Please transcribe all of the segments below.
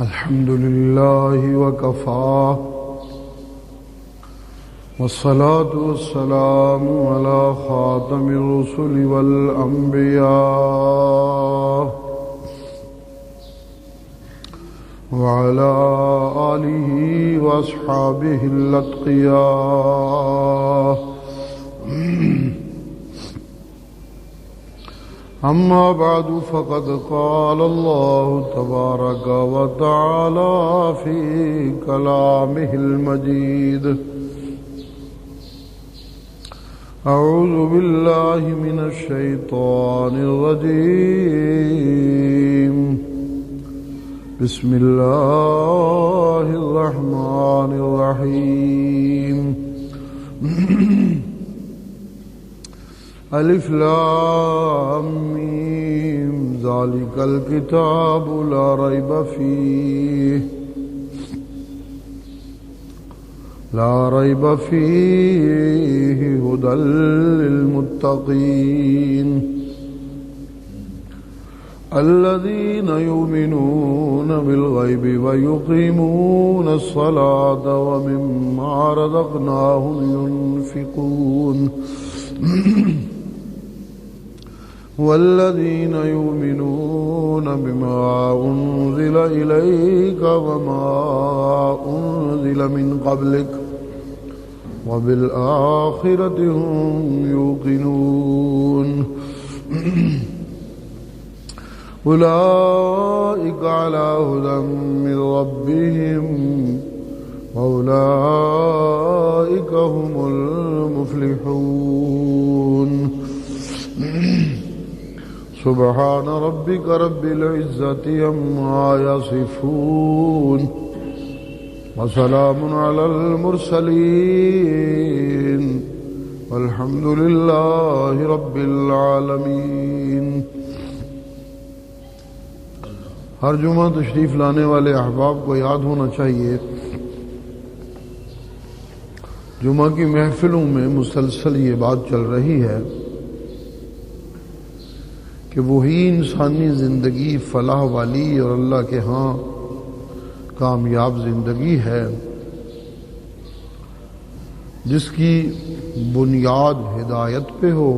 الحمد لله وكفى والصلاة والسلام على خاتم الرسل والأنبياء وعلى آله وأصحابه الأتقياء. أما بعد فقد قال الله تبارك وتعالى في كلامه المجيد: أعوذ بالله من الشيطان الرجيم. بسم الله الرحمن الرحيم. الف لام میم ذالک الکتاب لا ریب فیہ ھدی للمتقین الذین یؤمنون بالغیب ویقیمون الصلاة ومما رزقناہم ينفقون والذين يؤمنون بما أنزل إليك وما أنزل من قبلك وبالآخرة هم يوقنون أولئك على هدى من ربهم وأولئك هم المفلحون. سبحان ربك رب العزة عما يصفون وسلام على المرسلين والحمد لله رب العالمين. ہر جمعہ تشریف لانے والے احباب کو یاد ہونا چاہیے، جمعہ کی محفلوں میں مسلسل یہ بات چل رہی ہے کہ وہی انسانی زندگی فلاح والی اور اللہ کے ہاں کامیاب زندگی ہے جس کی بنیاد ہدایت پہ ہو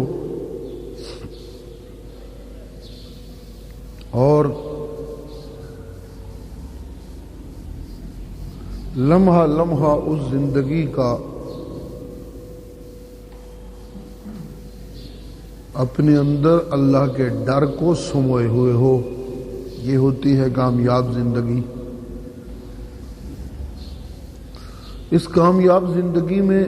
اور لمحہ لمحہ اس زندگی کا اپنے اندر اللہ کے ڈر کو سموئے ہوئے ہو. یہ ہوتی ہے کامیاب زندگی. اس کامیاب زندگی میں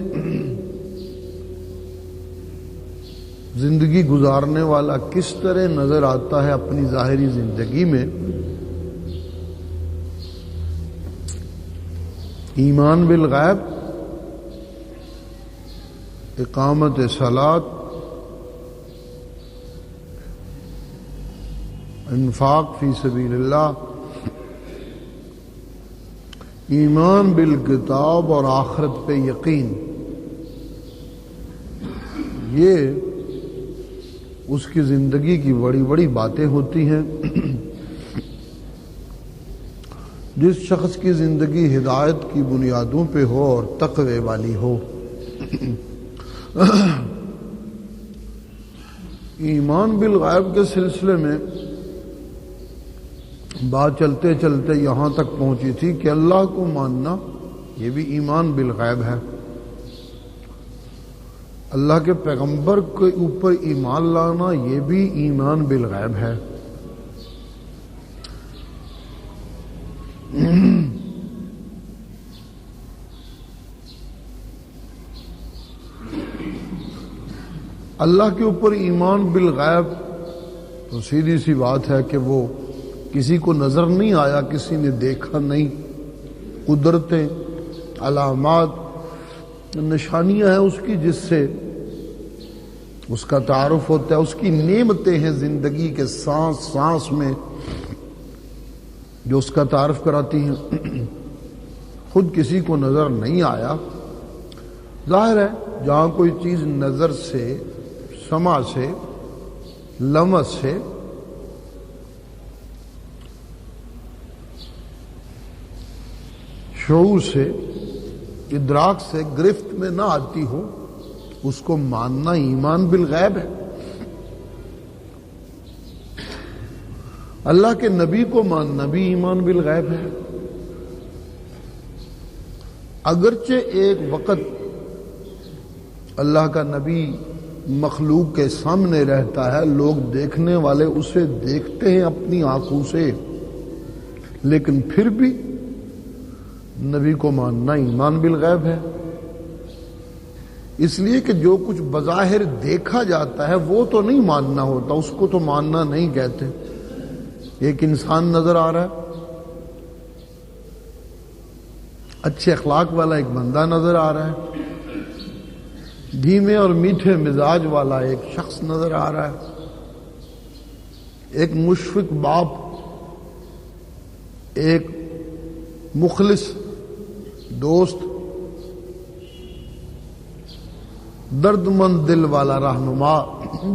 زندگی گزارنے والا کس طرح نظر آتا ہے اپنی ظاہری زندگی میں؟ ایمان بالغیب، اقامت صلاۃ، انفاق فی سبیل اللہ، ایمان بالکتاب اور آخرت پہ یقین، یہ اس کی زندگی کی بڑی بڑی باتیں ہوتی ہیں. جس شخص کی زندگی ہدایت کی بنیادوں پہ ہو اور تقوی والی ہو. ایمان بالغیب کے سلسلے میں بات چلتے چلتے یہاں تک پہنچی تھی کہ اللہ کو ماننا یہ بھی ایمان بالغیب ہے. اللہ کے پیغمبر کے اوپر ایمان لانا یہ بھی ایمان بالغیب ہے. اللہ کے اوپر ایمان بالغیب تو سیدھی سی بات ہے کہ وہ کسی کو نظر نہیں آیا، کسی نے دیکھا نہیں. قدرتیں، علامات، نشانیاں ہیں اس کی جس سے اس کا تعارف ہوتا ہے. اس کی نعمتیں ہیں زندگی کے سانس سانس میں جو اس کا تعارف کراتی ہیں. خود کسی کو نظر نہیں آیا. ظاہر ہے جہاں کوئی چیز نظر سے، سمع سے، لمس سے شعور سے، ادراک سے گرفت میں نہ آتی ہو، اس کو ماننا ایمان بالغیب ہے۔ اللہ کے نبی کو ماننا بھی ایمان بالغیب ہے۔ اگرچہ ایک وقت اللہ کا نبی مخلوق کے سامنے رہتا ہے، لوگ دیکھنے والے اسے دیکھتے ہیں اپنی آنکھوں سے، لیکن پھر بھی نبی کو ماننا ایمان بالغیب ہے۔ اس لیے کہ جو کچھ بظاہر دیکھا جاتا ہے وہ تو نہیں ماننا ہوتا، اس کو تو ماننا نہیں کہتے۔ ایک انسان نظر آ رہا ہے، اچھے اخلاق والا ایک بندہ نظر آ رہا ہے، دھیمے اور میٹھے مزاج والا ایک شخص نظر آ رہا ہے، ایک مشفق باپ، ایک مخلص دوست، درد مند دل والا رہنما،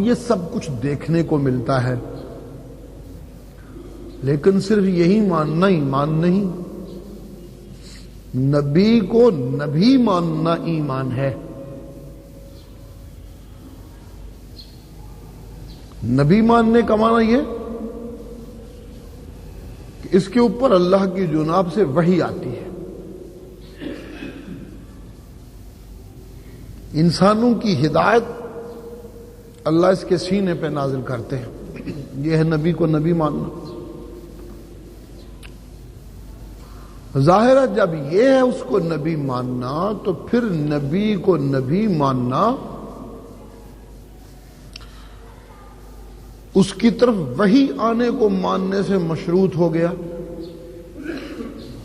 یہ سب کچھ دیکھنے کو ملتا ہے، لیکن صرف یہی ماننا ایمان نہیں، نبی کو نبی ماننا ایمان ہے۔ نبی ماننے کا معنی یہ کہ اس کے اوپر اللہ کی جناب سے وحی آتی ہے، انسانوں کی ہدایت اللہ اس کے سینے پہ نازل کرتے ہیں، یہ ہے نبی کو نبی ماننا۔ ظاہر ہے جب یہ ہے اس کو نبی ماننا، تو پھر نبی کو نبی ماننا اس کی طرف وحی آنے کو ماننے سے مشروط ہو گیا۔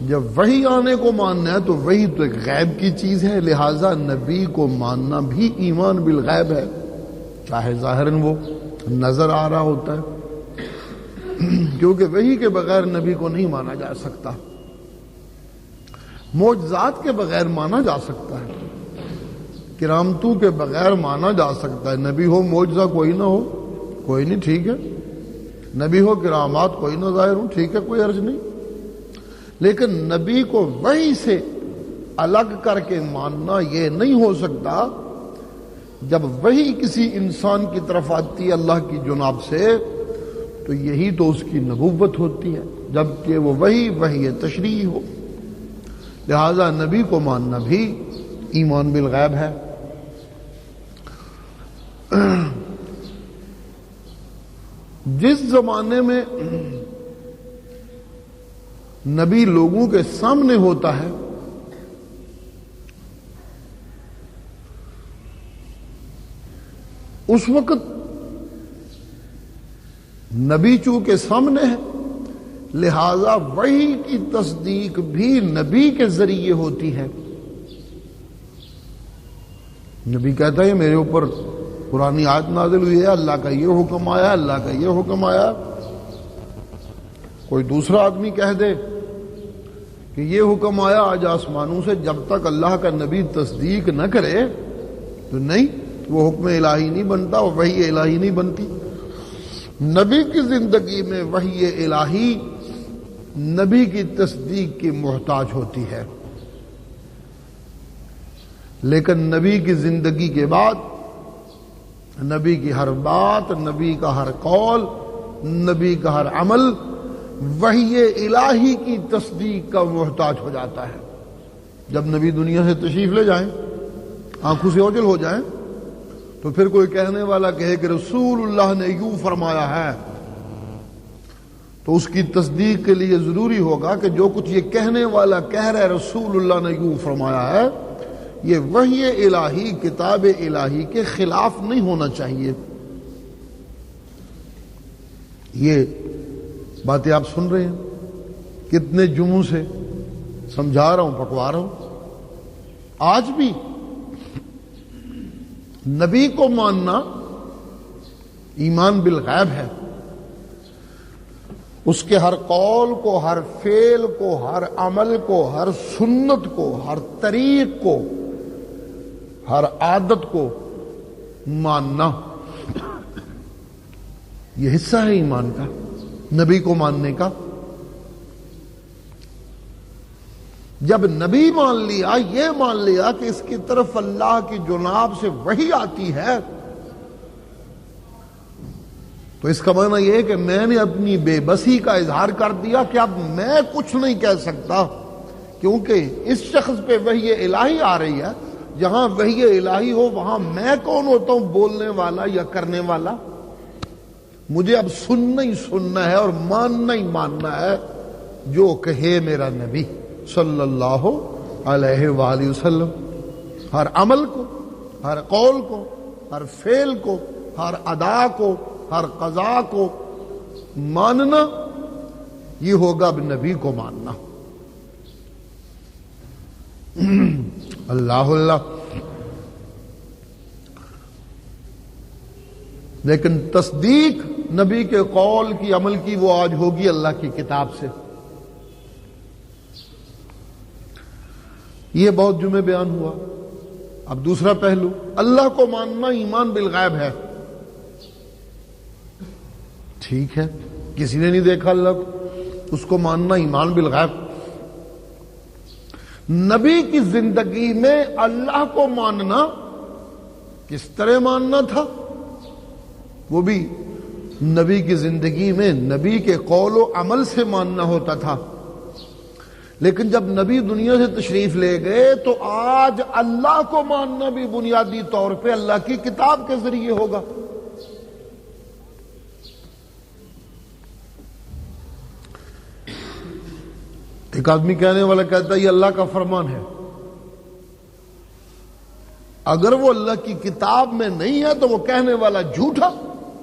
جب وحی آنے کو ماننا ہے تو وحی تو ایک غیب کی چیز ہے، لہذا نبی کو ماننا بھی ایمان بالغیب ہے، چاہے ظاہراً وہ نظر آ رہا ہوتا ہے، کیونکہ وحی کے بغیر نبی کو نہیں مانا جا سکتا، معجزات کے بغیر مانا جا سکتا ہے، کرامتوں کے بغیر مانا جا سکتا ہے، نبی ہو معجزہ کوئی نہ ہو کوئی نہیں، ٹھیک ہے، نبی ہو کرامات کوئی نہ ظاہر ہو، ٹھیک ہے، کوئی عرض نہیں، لیکن نبی کو وحی سے الگ کر کے ماننا یہ نہیں ہو سکتا۔ جب وحی کسی انسان کی طرف آتی ہے اللہ کی جناب سے، تو یہی تو اس کی نبوت ہوتی ہے، جبکہ وہ وحی تشریع ہو، لہذا نبی کو ماننا بھی ایمان بالغیب ہے۔ جس زمانے میں نبی لوگوں کے سامنے ہوتا ہے، اس وقت نبی چونکہ سامنے ہے، لہذا وحی کی تصدیق بھی نبی کے ذریعے ہوتی ہے۔ نبی کہتا ہے میرے اوپر قرآنی آیت نازل ہوئی ہے، اللہ کا یہ حکم آیا، اللہ کا یہ حکم آیا۔ کوئی دوسرا آدمی کہہ دے کہ یہ حکم آیا آج آسمانوں سے، جب تک اللہ کا نبی تصدیق نہ کرے تو نہیں، وہ حکم الہی نہیں بنتا، وہ وحی الہی نہیں بنتی۔ نبی کی زندگی میں وحی الہی نبی کی تصدیق کی محتاج ہوتی ہے، لیکن نبی کی زندگی کے بعد نبی کی ہر بات، نبی کا ہر قول، نبی کا ہر عمل وحی الہی کی تصدیق کا محتاج ہو جاتا ہے۔ جب نبی دنیا سے تشریف لے جائیں، آنکھوں سے اوجھل ہو جائیں، تو پھر کوئی کہنے والا کہے کہ رسول اللہ نے یوں فرمایا ہے، تو اس کی تصدیق کے لیے ضروری ہوگا کہ جو کچھ یہ کہنے والا کہہ رہا ہے رسول اللہ نے یوں فرمایا ہے، یہ وحی الہی، کتاب الہی کے خلاف نہیں ہونا چاہیے۔ یہ باتیں آپ سن رہے ہیں، کتنے جمعوں سے سمجھا رہا ہوں، پکوا رہا ہوں۔ آج بھی نبی کو ماننا ایمان بالغیب ہے، اس کے ہر قول کو، ہر فعل کو، ہر عمل کو، ہر سنت کو، ہر طریق کو، ہر عادت کو ماننا، یہ حصہ ہے ایمان کا، نبی کو ماننے کا۔ جب نبی مان لیا، یہ مان لیا کہ اس کی طرف اللہ کی جناب سے وحی آتی ہے، تو اس کا معنی یہ ہے کہ میں نے اپنی بے بسی کا اظہار کر دیا کہ اب میں کچھ نہیں کہہ سکتا، کیونکہ اس شخص پہ وحی الہی آ رہی ہے۔ جہاں وحی الہی ہو وہاں میں کون ہوتا ہوں بولنے والا یا کرنے والا؟ مجھے اب سننا ہی سننا ہے اور ماننا ہی ماننا ہے جو کہے میرا نبی صلی اللہ علیہ وآلہ وسلم۔ ہر عمل کو، ہر قول کو، ہر فعل کو، ہر ادا کو، ہر قضا کو ماننا، یہ ہوگا اب نبی کو ماننا۔ اللہ اللہ۔ لیکن تصدیق نبی کے قول کی، عمل کی، وہ آج ہوگی اللہ کی کتاب سے۔ یہ بہت جمعے بیان ہوا۔ اب دوسرا پہلو، اللہ کو ماننا ایمان بالغیب ہے۔ ٹھیک ہے، کسی نے نہیں دیکھا اللہ کو، اس کو ماننا ایمان بالغیب۔ نبی کی زندگی میں اللہ کو ماننا کس طرح ماننا تھا؟ وہ بھی نبی کی زندگی میں نبی کے قول و عمل سے ماننا ہوتا تھا۔ لیکن جب نبی دنیا سے تشریف لے گئے تو آج اللہ کو ماننا بھی بنیادی طور پہ اللہ کی کتاب کے ذریعے ہوگا۔ ایک آدمی کہنے والا کہتا ہے یہ اللہ کا فرمان ہے، اگر وہ اللہ کی کتاب میں نہیں ہے تو وہ کہنے والا جھوٹا،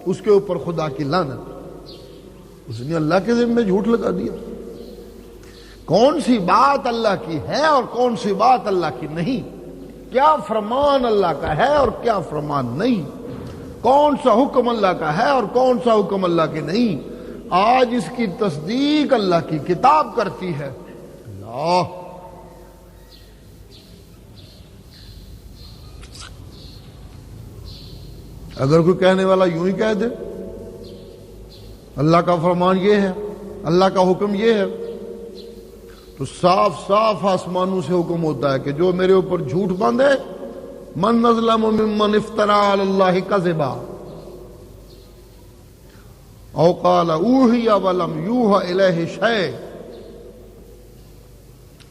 اس کے اوپر خدا کی لعنت، اس نے اللہ کے ذمہ جھوٹ لگا دیا۔ کون سی بات اللہ کی ہے اور کون سی بات اللہ کی نہیں، کیا فرمان اللہ کا ہے اور کیا فرمان نہیں، کون سا حکم اللہ کا ہے اور کون سا حکم اللہ کے نہیں، آج اس کی تصدیق اللہ کی کتاب کرتی ہے۔ اللہ، اگر کوئی کہنے والا یوں ہی کہہ دے اللہ کا فرمان یہ ہے، اللہ کا حکم یہ ہے، تو صاف صاف آسمانوں سے حکم ہوتا ہے کہ جو میرے اوپر جھوٹ باندھے، من اظلم ممن افترى علی اللہ کذبا او قال اوحی ولم یوحى الیہ شیء،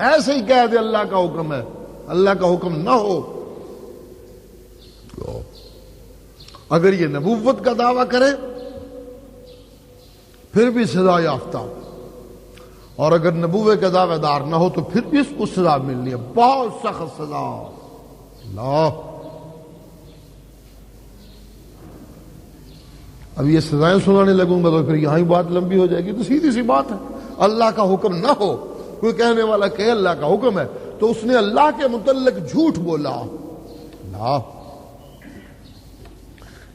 ایسے ہی کہہ دے اللہ کا حکم ہے، اللہ کا حکم نہ ہو، اگر یہ نبوت کا دعویٰ کرے پھر بھی سزا یافتہ، اور اگر نبوت کا دعوے دار نہ ہو تو پھر بھی اس کو سزا ملنی ہے، بہت سخت سزا۔ اللہ، اب یہ سزائیں سنانے لگوں گا تو پھر یہاں ہی بات لمبی ہو جائے گی۔ تو سیدھی سی بات ہے، اللہ کا حکم نہ ہو، کوئی کہنے والا کہ اللہ کا حکم ہے تو اس نے اللہ کے متعلق جھوٹ بولا۔ اللہ،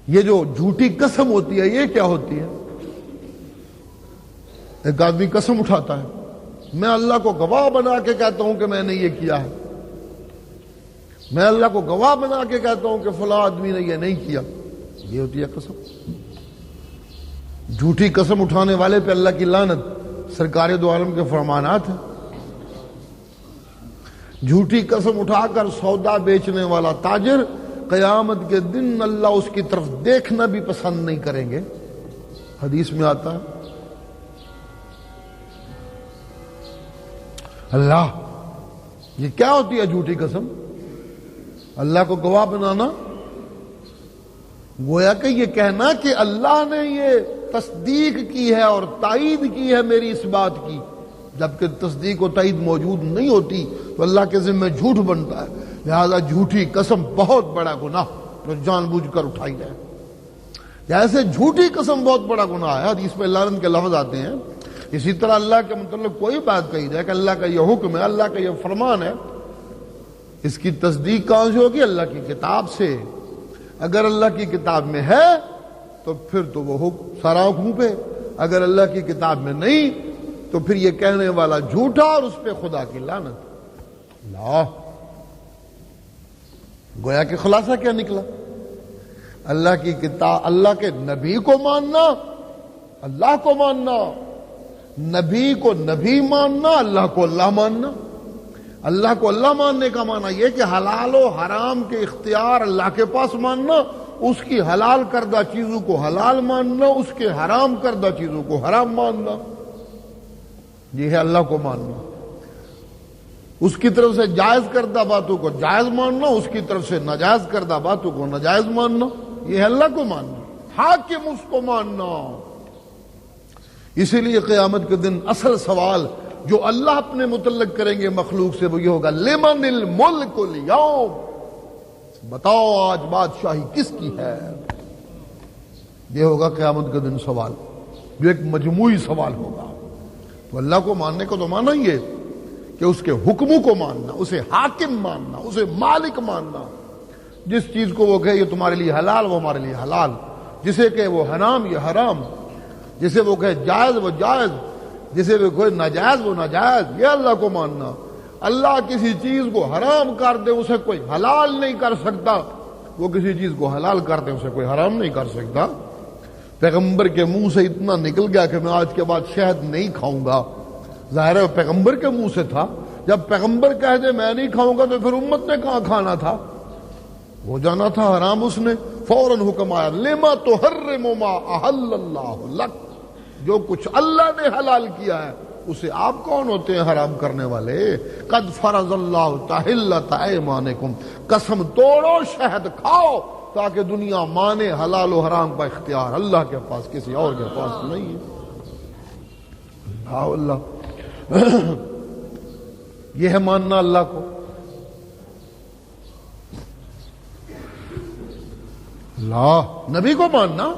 یہ جو جھوٹی قسم ہوتی ہے یہ کیا ہوتی ہے؟ ایک آدمی قسم اٹھاتا ہے، میں اللہ کو گواہ بنا کے کہتا ہوں کہ میں نے یہ کیا ہے، میں اللہ کو گواہ بنا کے کہتا ہوں کہ فلاں آدمی نے یہ نہیں کیا، یہ ہوتی ہے قسم۔ جھوٹی قسم اٹھانے والے پہ اللہ کی لعنت، سرکار دو عالم کے فرمانات ہیں۔ جھوٹی قسم اٹھا کر سودا بیچنے والا تاجر قیامت کے دن اللہ اس کی طرف دیکھنا بھی پسند نہیں کریں گے، حدیث میں آتا ہے۔ اللہ، یہ کیا ہوتی ہے جھوٹی قسم؟ اللہ کو گواہ بنانا، گویا کہ یہ کہنا کہ اللہ نے یہ تصدیق کی ہے اور تائید کی ہے میری اس بات کی، جبکہ تصدیق و تائید موجود نہیں ہوتی تو اللہ کے ذمہ جھوٹ بنتا ہے۔ لہذا جھوٹی قسم بہت بڑا گناہ جو جان بوجھ کر اٹھائی جائے، جیسے جھوٹی قسم بہت بڑا گناہ ہے، حدیث میں لعنت کے لفظ آتے ہیں، اسی طرح اللہ کے متعلق کوئی بات کہی جائے کہ اللہ کا یہ حکم ہے، اللہ کا یہ فرمان ہے، اس کی تصدیق کہاں سے ہوگی؟ اللہ کی کتاب سے۔ اگر اللہ کی کتاب میں ہے تو پھر تو وہ سارا حکم پہ، اگر اللہ کی کتاب میں نہیں تو پھر یہ کہنے والا جھوٹا اور اس پہ خدا کی لعنت۔ اللہ، گویا کہ خلاصہ کیا نکلا؟ اللہ کی کتاب، اللہ کے نبی کو ماننا، اللہ کو ماننا، نبی کو نبی ماننا، اللہ کو اللہ ماننا۔ اللہ کو اللہ ماننے کا معنی یہ کہ حلال و حرام کے اختیار اللہ کے پاس ماننا، اس کی حلال کردہ چیزوں کو حلال ماننا، اس کے حرام کردہ چیزوں کو حرام ماننا، یہ ہے اللہ کو ماننا۔ اس کی طرف سے جائز کردہ باتوں کو جائز ماننا، اس کی طرف سے ناجائز کردہ باتوں کو ناجائز ماننا، یہ ہے اللہ کو ماننا، حاکم اس کو ماننا۔ اسی لیے قیامت کے دن اصل سوال جو اللہ اپنے متعلق کریں گے مخلوق سے وہ یہ ہوگا، لمن الملک اليوم، بتاؤ آج بادشاہی کس کی ہے؟ یہ ہوگا قیامت کے دن سوال، جو ایک مجموعی سوال ہوگا۔ تو اللہ کو ماننے کو تو مانا ہی ہے کہ اس کے حکموں کو ماننا، اسے حاکم ماننا، اسے مالک ماننا۔ جس چیز کو وہ کہے یہ تمہارے لیے حلال وہ ہمارے لیے حلال، جسے کہے وہ حرام یہ حرام، جسے وہ کہے جائز وہ جائز، جسے وہ کہے ناجائز وہ ناجائز، یہ اللہ کو ماننا۔ اللہ کسی چیز کو حرام کر دے اسے کوئی حلال نہیں کر سکتا، وہ کسی چیز کو حلال کر دے اسے کوئی حرام نہیں کر سکتا۔ پیغمبر کے منہ سے اتنا نکل گیا کہ میں آج کے بعد شہد نہیں کھاؤں گا، ظاہر ہے پیغمبر کے منہ سے تھا، جب پیغمبر کہہ دے میں نہیں کھاؤں گا تو پھر امت نے کہاں کھانا تھا، ہو جانا تھا حرام۔ اس نے فوراً حکم آیا، لما تحرم ما احل اللہ لک، جو کچھ اللہ نے حلال کیا ہے اسے آپ کون ہوتے ہیں حرام کرنے والے؟ قد فرض اللہ تحلۃ ایمانکم، قسم توڑو شہد کھاؤ تاکہ دنیا مانے حلال و حرام کا اختیار اللہ کے پاس کسی اور کے پاس نہیں ہے۔ اللہ یہ ہے ماننا اللہ کو۔ اللہ نبی کو ماننا،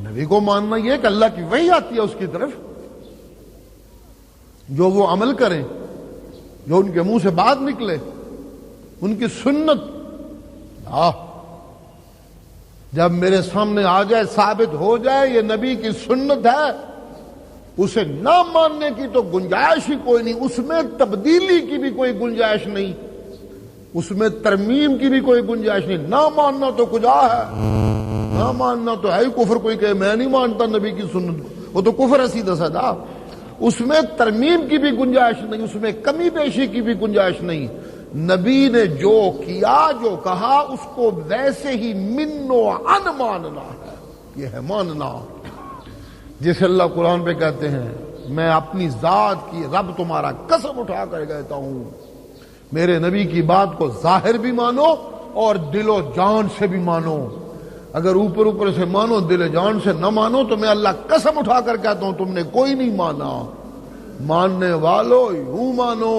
نبی کو ماننا یہ کہ اللہ کی وحی آتی ہے اس کی طرف، جو وہ عمل کریں، جو ان کے منہ سے بات نکلے، ان کی سنت جب میرے سامنے آ جائے، ثابت ہو جائے یہ نبی کی سنت ہے، اسے نہ ماننے کی تو گنجائش ہی کوئی نہیں، اس میں تبدیلی کی بھی کوئی گنجائش نہیں، اس میں ترمیم کی بھی کوئی گنجائش نہیں۔ نہ ماننا تو کجا ہے، نہ ماننا تو ہے ہی کفر۔ کوئی کہے میں نہیں مانتا نبی کی سنت کو، وہ تو کفر ہے سیدھا سادہ۔ اس میں ترمیم کی بھی گنجائش نہیں، اس میں کمی بیشی کی بھی گنجائش نہیں۔ نبی نے جو کیا جو کہا اس کو ویسے ہی من و عن ماننا ہے، یہ ہے ماننا۔ جسے اللہ قرآن پہ کہتے ہیں میں اپنی ذات کی رب تمہارا قسم اٹھا کر کہتا ہوں، میرے نبی کی بات کو ظاہر بھی مانو اور دل و جان سے بھی مانو۔ اگر اوپر اوپر سے مانو دل و جان سے نہ مانو تو میں اللہ قسم اٹھا کر کہتا ہوں تم نے کوئی نہیں مانا۔ ماننے والو یوں مانو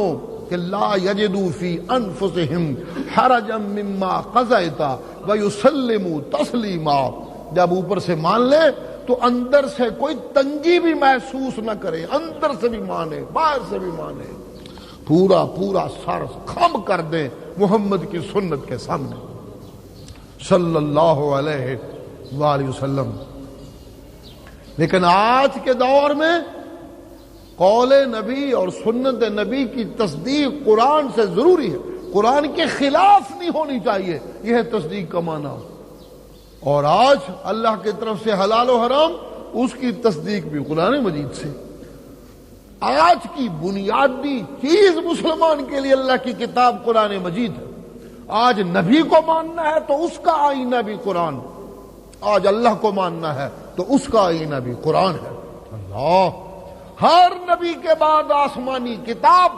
کہ لا یجدوا فی انفسہم حرجا مما قضیت ویسلموا تسلیما، جب اوپر سے مان لے تو اندر سے کوئی تنگی بھی محسوس نہ کرے، اندر سے بھی مانے باہر سے بھی مانے، پورا پورا سر خم کر دیں محمد کی سنت کے سامنے صلی اللہ علیہ وآلہ وسلم۔ لیکن آج کے دور میں قول نبی اور سنت نبی کی تصدیق قرآن سے ضروری ہے، قرآن کے خلاف نہیں ہونی چاہیے، یہ ہے تصدیق کا معنی۔ اور آج اللہ کی طرف سے حلال و حرام، اس کی تصدیق بھی قرآن مجید سے۔ آج کی بنیادی چیز مسلمان کے لیے اللہ کی کتاب قرآن مجید ہے۔ آج نبی کو ماننا ہے تو اس کا آئینہ بھی قرآن، آج اللہ کو ماننا ہے تو اس کا آئینہ بھی قرآن ہے۔ اللہ ہر نبی کے بعد آسمانی کتاب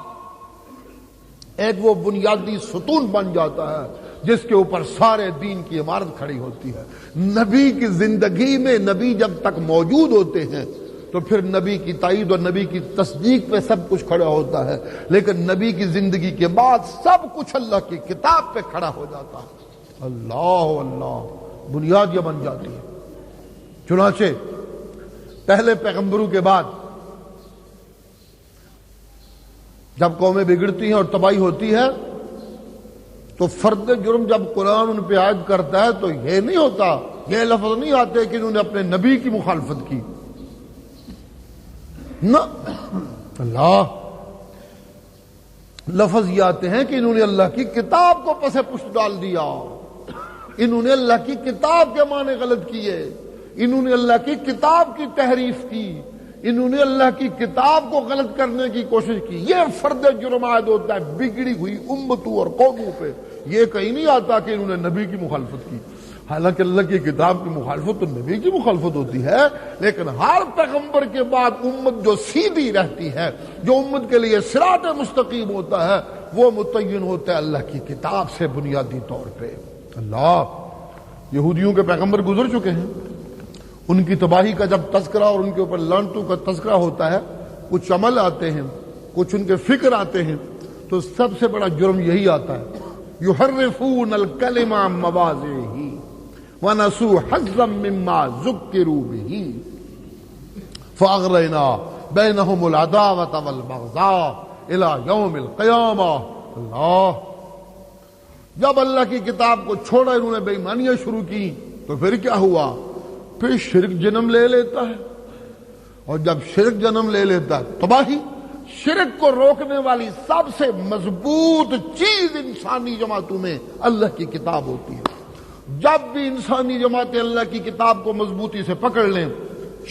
ایک وہ بنیادی ستون بن جاتا ہے جس کے اوپر سارے دین کی عمارت کھڑی ہوتی ہے۔ نبی کی زندگی میں نبی جب تک موجود ہوتے ہیں تو پھر نبی کی تائید اور نبی کی تصدیق پہ سب کچھ کھڑا ہوتا ہے، لیکن نبی کی زندگی کے بعد سب کچھ اللہ کی کتاب پہ کھڑا ہو جاتا ہے۔ اللہ اللہ بنیاد یہ بن جاتی ہے۔ چنانچہ پہلے پیغمبروں کے بعد جب قومیں بگڑتی ہیں اور تباہی ہوتی ہے تو فرد جرم جب قرآن ان پہ عائد کرتا ہے تو یہ نہیں ہوتا، یہ لفظ نہیں آتے کہ انہوں نے اپنے نبی کی مخالفت کی، نہ، اللہ لفظ یہ آتے ہیں کہ انہوں نے اللہ کی کتاب کو پس پشت ڈال دیا، انہوں نے اللہ کی کتاب کے معنی غلط کیے، انہوں نے اللہ کی کتاب کی تحریف کی، انہوں نے اللہ کی کتاب کو غلط کرنے کی کوشش کی. یہ فرد جرم عائد ہوتا ہے بگڑی ہوئی امتوں اور قوموں پہ. یہ کہیں نہیں آتا کہ انہوں نے نبی کی مخالفت کی. حالانکہ اللہ کی کتاب کی مخالفت تو نبی کی مخالفت ہوتی ہے، لیکن ہر پیغمبر کے بعد امت جو سیدھی رہتی ہے، جو امت کے لیے صراط مستقیم ہوتا ہے، وہ متعین ہوتا ہے اللہ کی کتاب سے بنیادی طور پہ. یہودیوں کے پیغمبر گزر چکے ہیں، ان کی تباہی کا جب تذکرہ اور ان کے اوپر لعنتوں کا تذکرہ ہوتا ہے، کچھ عمل آتے ہیں، کچھ ان کے فکر آتے ہیں، تو سب سے بڑا جرم یہی آتا ہے، یحرفون الکلم عن مواضعہ وَنَسُوا حَظًّا مِّمَّا ذُكِّرُوا بِهِ فَأَغْرَيْنَا بَيْنَهُمُ الْعَدَاوَةَ وَالْبَغْضَاءَ إِلَى يَوْمِ الْقِيَامَةِ. اللہ جب اللہ کی کتاب کو چھوڑا انہوں نے بے ایمانیاں شروع کی تو پھر کیا ہوا؟ پھر شرک جنم لے لیتا ہے، اور جب شرک جنم لے لیتا ہے تباہی. شرک کو روکنے والی سب سے مضبوط چیز انسانی جماعتوں میں اللہ کی کتاب ہوتی ہے. جب بھی انسانی جماعتیں اللہ کی کتاب کو مضبوطی سے پکڑ لیں،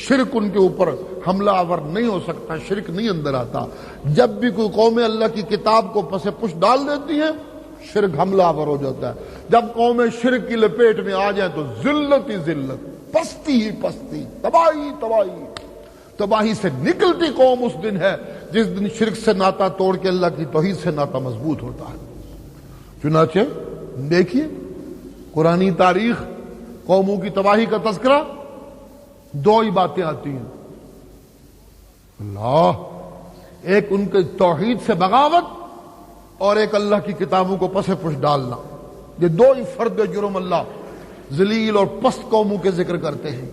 شرک ان کے اوپر حملہ آور نہیں ہو سکتا، شرک نہیں اندر آتا. جب بھی کوئی قوم اللہ کی کتاب کو پس پش ڈال دیتی ہیں، شرک حملہ آور ہو جاتا ہے. جب قومیں شرک کی لپیٹ میں آ جائیں تو ذلت ہی ذلت، پستی ہی پستی، تباہی تباہی. تباہی سے نکلتی قوم اس دن ہے جس دن شرک سے ناتا توڑ کے اللہ کی توحید سے ناتا مضبوط ہوتا ہے. چنانچہ دیکھیے قرآنی تاریخ قوموں کی تباہی کا تذکرہ، دو ہی باتیں آتی ہیں. اللہ، ایک ان کے توحید سے بغاوت اور ایک اللہ کی کتابوں کو پس پش ڈالنا. یہ دو ہی فرد جرم اللہ ذلیل اور پست قوموں کے ذکر کرتے ہیں.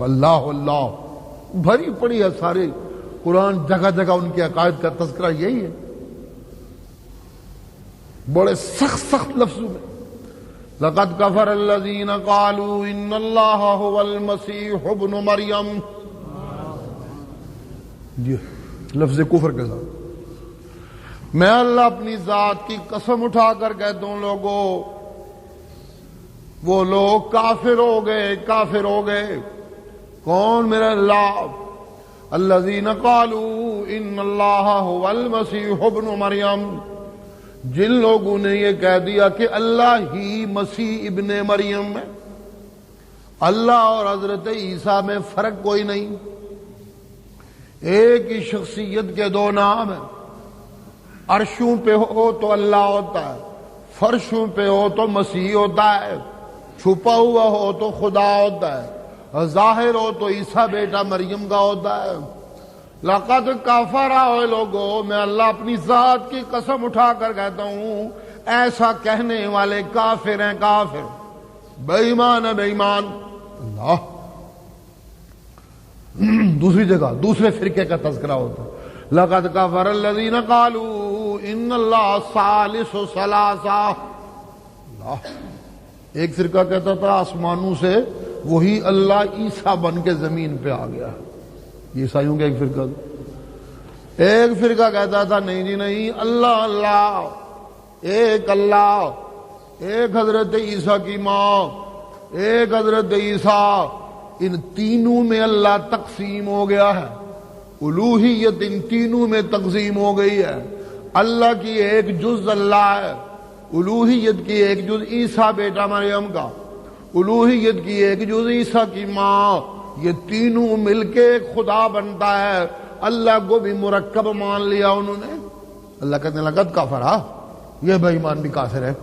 اللہ اللہ بھری پڑی ہے سارے قرآن، جگہ جگہ ان کے عقائد کا تذکرہ یہی ہے، بڑے سخت سخت لفظوں میں. لقد کفر الذین قالوا ان اللہ هو المسیح ابن مریم. یہ لفظ کفر کے ساتھ میں اللہ اپنی ذات کی قسم اٹھا کر کہتا ہوں لوگوں، وہ لوگ کافر ہو گئے، کافر ہو گئے. کون؟ میرا اللہ. الذین قالوا ان اللہ هو المسیح ابن مریم، جن لوگوں نے یہ کہہ دیا کہ اللہ ہی مسیح ابن مریم ہے. اللہ اور حضرت عیسیٰ میں فرق کوئی نہیں، ایک ہی شخصیت کے دو نام ہیں. عرشوں پہ ہو تو اللہ ہوتا ہے، فرشوں پہ ہو تو مسیح ہوتا ہے، چھپا ہوا ہو تو خدا ہوتا ہے، ظاہر ہو تو عیسیٰ بیٹا مریم کا ہوتا ہے. لقد کفر اے لوگو، میں اللہ اپنی ذات کی قسم اٹھا کر کہتا ہوں، ایسا کہنے والے کافر ہیں، کافر، بے ایمان ہے، بے ایمان. اللہ دوسری جگہ دوسرے فرقے کا تذکرہ ہوتا ہے. لقد کفر الذین قالوا ان اللہ ثالث ثلاثہ. اللہ ایک فرقہ کہتا تھا آسمانوں سے وہی اللہ عیسیٰ بن کے زمین پہ آ گیا. یہ عیسائیوں کا ایک فرقہ تھا. ایک فرقہ کہتا تھا نہیں جی نہیں، اللہ اللہ، ایک اللہ، ایک حضرت عیسیٰ کی ماں، ایک حضرت عیسیٰ، ان تینوں میں اللہ تقسیم ہو گیا ہے. الوہیت ان تینوں میں تقسیم ہو گئی ہے. اللہ کی ایک جز اللہ ہے، الوہیت کی ایک جز عیسیٰ بیٹا مریم کا، الوہیت کی ایک جز عیسیٰ کی ماں. یہ تینوں مل کے ایک خدا بنتا ہے. اللہ کو بھی مرکب مان لیا انہوں نے. اللہ کہتے ہیں لقد کفر، یہ بے ایمان بھی کافر ہے.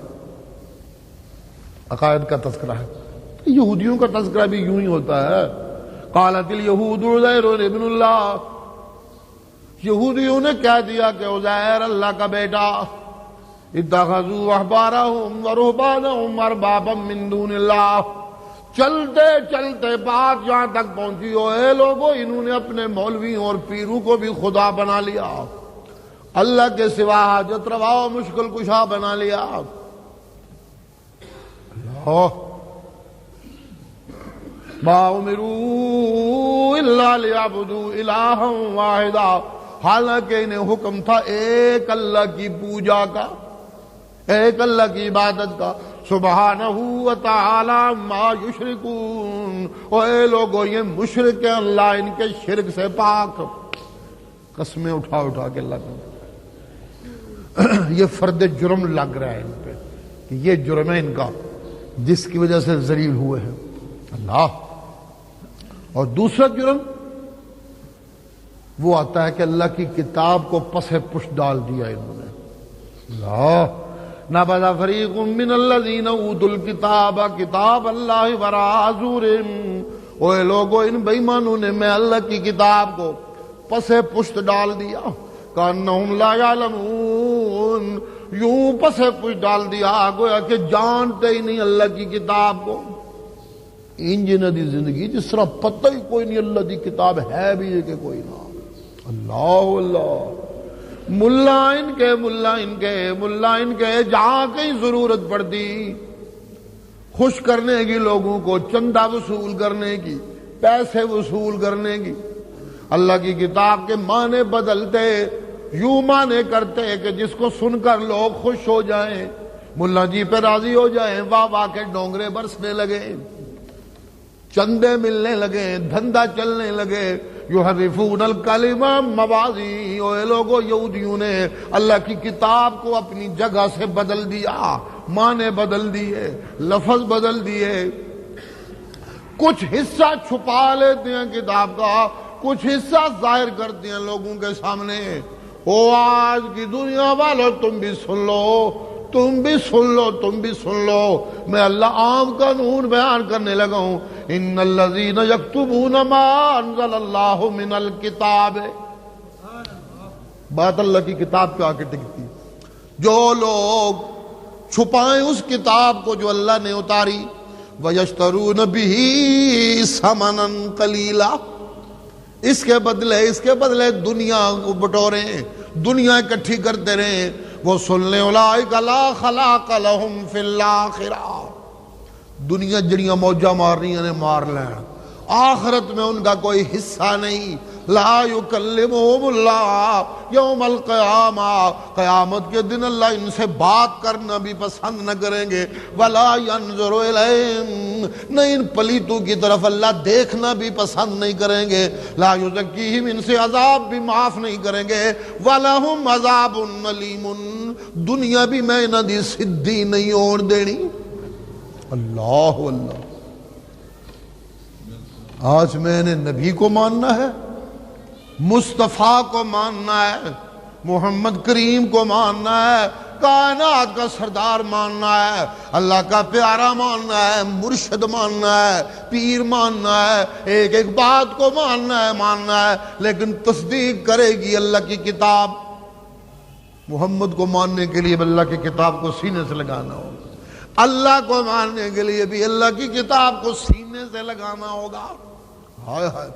عقائد کا تذکرہ ہے. یہودیوں کا تذکرہ بھی یوں ہی ہوتا ہے. قالت الیہود عزیر ابن اللہ، یہودیوں نے کہہ دیا کہ عزیر اللہ کا بیٹا. اتخذوا احبارهم ورهبانهم اربابا من دون اللہ. چلتے چلتے بات جہاں تک پہنچی ہو اے لوگوں، انہوں نے اپنے مولویوں اور پیروں کو بھی خدا بنا لیا، اللہ کے سوا حاجت روا و مشکل کشا بنا لیا. ما امروا الا لیعبدوا الہا واحدا. حالانکہ انہیں حکم تھا ایک اللہ کی پوجا کا، ایک اللہ کی عبادت کا. سبحانہ و تعالی ما یشرکون، اے لوگو یہ مشرک ہیں، اللہ ان کے شرک سے پاک۔ قسمیں اٹھا اٹھا کے اللہ کا یہ فرد جرم لگ رہا ہے ان پہ کہ یہ جرم ہے ان کا جس کی وجہ سے ذلیل ہوئے ہیں اللہ۔ اور دوسرا جرم وہ آتا ہے کہ اللہ کی کتاب کو پس پش ڈال دیا انہوں نے۔ اللہ نبذ فریق من الذین اوتوا الکتاب کتاب اللہ وراء ظہورہم، اوے لوگو ان بے ایمانوں نے میں اللہ کی کتاب کو پس پشت ڈال دیا، کانہم لا یعلمون، یوں پس پشت ڈال دیا گویا کہ جانتے ہی نہیں اللہ کی کتاب کو۔ انجن دی زندگی جس طرح پتہ ہی کوئی نہیں اللہ دی کتاب ہے بھی ہے کہ کوئی نہ۔ اللہ اللہ ملا ان کے جہاں کہیں ضرورت پڑتی خوش کرنے کی، لوگوں کو چندہ وصول کرنے کی، پیسے وصول کرنے کی، اللہ کی کتاب کے معنی بدلتے، یوں معنی کرتے کہ جس کو سن کر لوگ خوش ہو جائیں، ملا جی پہ راضی ہو جائیں، واہ واہ کے ڈونگرے برسنے لگے، چندے ملنے لگے، دھندا چلنے لگے۔ یحرفون الکلم مواضی، اوے لوگوں یہودیوں نے اللہ کی کتاب کو اپنی جگہ سے بدل دیا، معنی بدل دیے، لفظ بدل دیے، کچھ حصہ چھپا لیتے ہیں کتاب کا، کچھ حصہ ظاہر کرتے ہیں لوگوں کے سامنے۔ او آج کی دنیا والوں تم بھی سن لو، تم بھی سن لو، تم بھی سن لو، میں اللہ عام قانون بیان کرنے لگا ہوں۔ ان الذین یکتبون ما انزل اللہ من الکتاب، بات اللہ کی کتاب پہ آ کے ٹکتی، جو لوگ چھپائیں اس کتاب کو جو اللہ نے اتاری، وَيَشْتَرُونَ بِهِ ثَمَنًا قَلِيلًا، اس کے بدلے دنیا کو بٹوریں، دنیا اکٹھی کرتے رہیں، وہ سن لیں اولئک لا خلاق لہم فی الآخرہ، دنیا جڑیاں موجہ مار رہی ہیں مار لیں، آخرت میں ان کا کوئی حصہ نہیں۔ لا یکلمہم اللہ یوم القیامہ، قیامت کے دن اللہ ان سے بات کرنا بھی پسند نہ کریں گے، ولا ینظر الیہم، نہ ان پلیتوں کی طرف اللہ دیکھنا بھی پسند نہیں کریں گے، لا یزکیہم، ان سے عذاب بھی معاف نہیں کریں گے، ولہم عذاب علیم، دنیا بھی میں نہ دی سدھی نہیں ہوڑ دینی۔ اللہ اللہ، آج میں نے نبی کو ماننا ہے، مصطفیٰ کو ماننا ہے، محمد کریم کو ماننا ہے، کائنات کا سردار ماننا ہے، اللہ کا پیارا ماننا ہے، مرشد ماننا ہے، پیر ماننا ہے، ایک ایک بات کو ماننا ہے، لیکن تصدیق کرے گی اللہ کی کتاب۔ محمد کو ماننے کے لیے اللہ کی کتاب کو سینے سے لگانا ہوگا، اللہ کو ماننے کے لیے بھی اللہ کی کتاب کو سینے سے لگانا ہوگا۔ ہائے ہائے،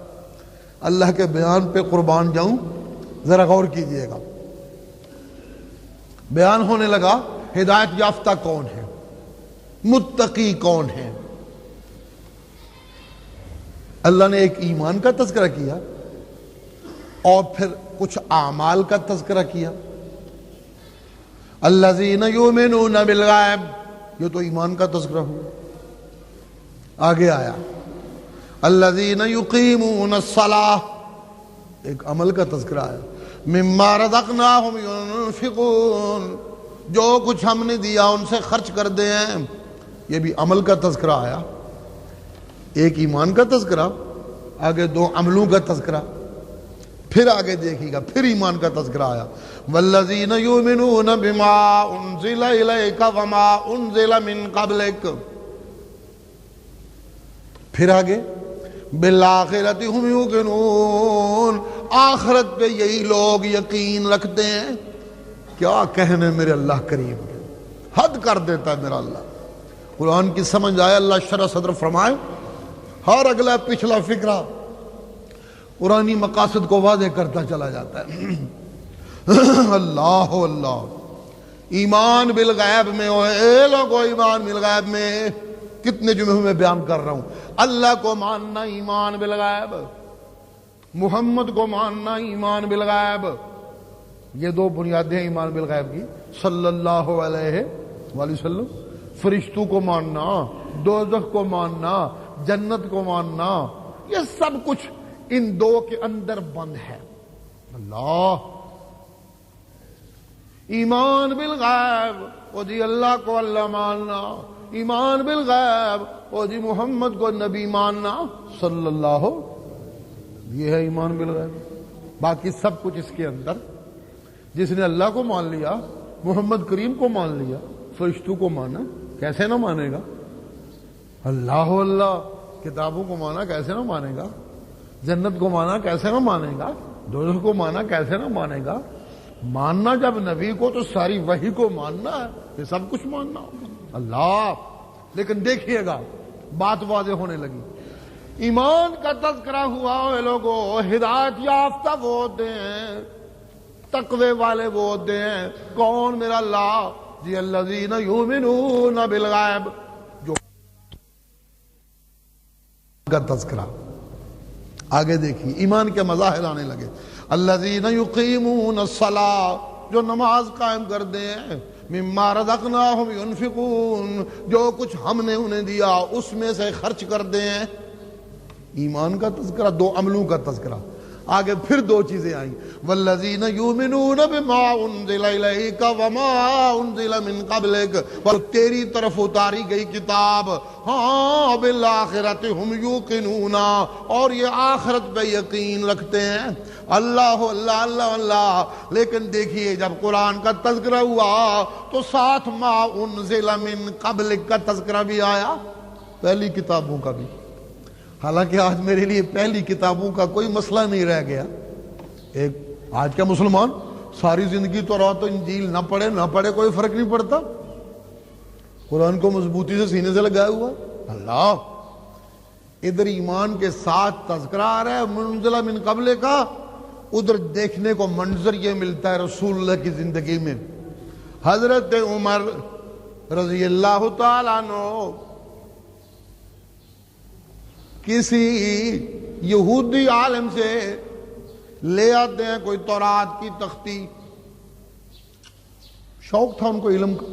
اللہ کے بیان پہ قربان جاؤں، ذرا غور کیجئے گا۔ بیان ہونے لگا ہدایت یافتہ کون ہے، متقی کون ہے۔ اللہ نے ایک ایمان کا تذکرہ کیا اور پھر کچھ اعمال کا تذکرہ کیا۔ الذین یؤمنون بالغیب، یہ تو ایمان کا تذکرہ ہوا۔ آگے آیا الذین یقیمون الصلاۃ، ایک عمل کا تذکرہ آیا۔ مما رزقناہم ینفقون، جو کچھ ہم نے دیا ان سے خرچ کر دے ہیں، یہ بھی عمل کا تذکرہ آیا۔ ایک ایمان کا تذکرہ، آگے دو عملوں کا تذکرہ، پھر آگے دیکھیے گا پھر ایمان کا تذکرہ آیا۔ والذین یؤمنون بما انزل الیک وما انزل من قبلک، پھر آگے بالآخرۃ ہم یوقنون، آخرت پہ یہی لوگ یقین رکھتے ہیں۔ کیا کہنے میرے اللہ کریم، حد کر دیتا ہے میرا اللہ۔ قرآن کی سمجھ آئے، اللہ شرح صدر فرمائے، ہر اگلا پچھلا فکرہ قرآنی مقاصد کو واضح کرتا چلا جاتا ہے۔ اللہ اللہ، ایمان بالغیب میں ہو، اے لوگو ایمان بالغیب میں، کتنے جمعوں میں بیان کر رہا ہوں، اللہ کو ماننا ایمان بالغیب، محمد کو ماننا ایمان بالغیب، یہ دو بنیادیں ایمان بالغیب کی، صلی اللہ علیہ وآلہ وسلم۔ فرشتوں کو ماننا، دوزخ کو ماننا، جنت کو ماننا، یہ سب کچھ ان دو کے اندر بند ہے۔ اللہ ایمان بالغیب، وہ جی اللہ کو اللہ ماننا، ایمان بالغیب وہ جی محمد کو نبی ماننا صلی اللہ، یہ ہے ایمان بالغیب۔ باقی سب کچھ اس کے اندر، جس نے اللہ کو مان لیا، محمد کریم کو مان لیا، فرشتوں کو مانا، کیسے نہ مانے گا؟ اللہ اللہ کتابوں کو مانا کیسے نہ مانے گا؟ جنت کو مانا کیسے نہ مانے گا؟ دوزخ کو مانا کیسے نہ مانے گا؟ ماننا جب نبی کو تو ساری وحی کو ماننا ہے، یہ سب کچھ ماننا ہوگا اللہ۔ لیکن دیکھیے گا بات واضح ہونے لگی، ایمان کا تذکرہ ہوا، اے لوگوں ہدایت یافتہ وہ ہوتے ہیں، تقوی والے وہ ہوتے ہیں، کون؟ میرا اللہ جی الذین یؤمنون بالغیب، جو کا تذکرہ۔ آگے دیکھیے ایمان کے مظاہر آنے لگے، الذین یقیمون الصلاۃ، جو نماز قائم کرتے ہیں، مما رزقناہم ینفقون، جو کچھ ہم نے انہیں دیا اس میں سے خرچ کرتے ہیں۔ ایمان کا تذکرہ، دو عملوں کا تذکرہ۔ آگے پھر دو چیزیں آئیں، والذین یؤمنون بما انزل الیک وما انزل من قبلک، اور تیری طرف اتاری گئی کتاب، ہاں بالآخرۃ ہم یوقنون، اور یہ آخرت پہ یقین رکھتے ہیں۔ اللہ اللہ اللہ اللہ۔ لیکن دیکھیے جب قرآن کا تذکرہ ہوا تو ساتھ ما انزل من قبلک کا تذکرہ بھی آیا، پہلی کتابوں کا بھی۔ حالانکہ آج میرے لیے پہلی کتابوں کا کوئی مسئلہ نہیں رہ گیا۔ ایک آج کا مسلمان ساری زندگی تو رات و انجیل نہ پڑھے کوئی فرق نہیں پڑتا، قرآن کو مضبوطی سے سینے سے لگایا ہوا۔ اللہ ادھر ایمان کے ساتھ تذکرہ آ رہا ہے منزلہ من قبل کا، ادھر دیکھنے کو منظر یہ ملتا ہے رسول اللہ کی زندگی میں۔ حضرت عمر رضی اللہ تعالیٰ عنہ کسی یہودی عالم سے لے آتے ہیں کوئی تورات کی تختی، شوق تھا ان کو علم کا،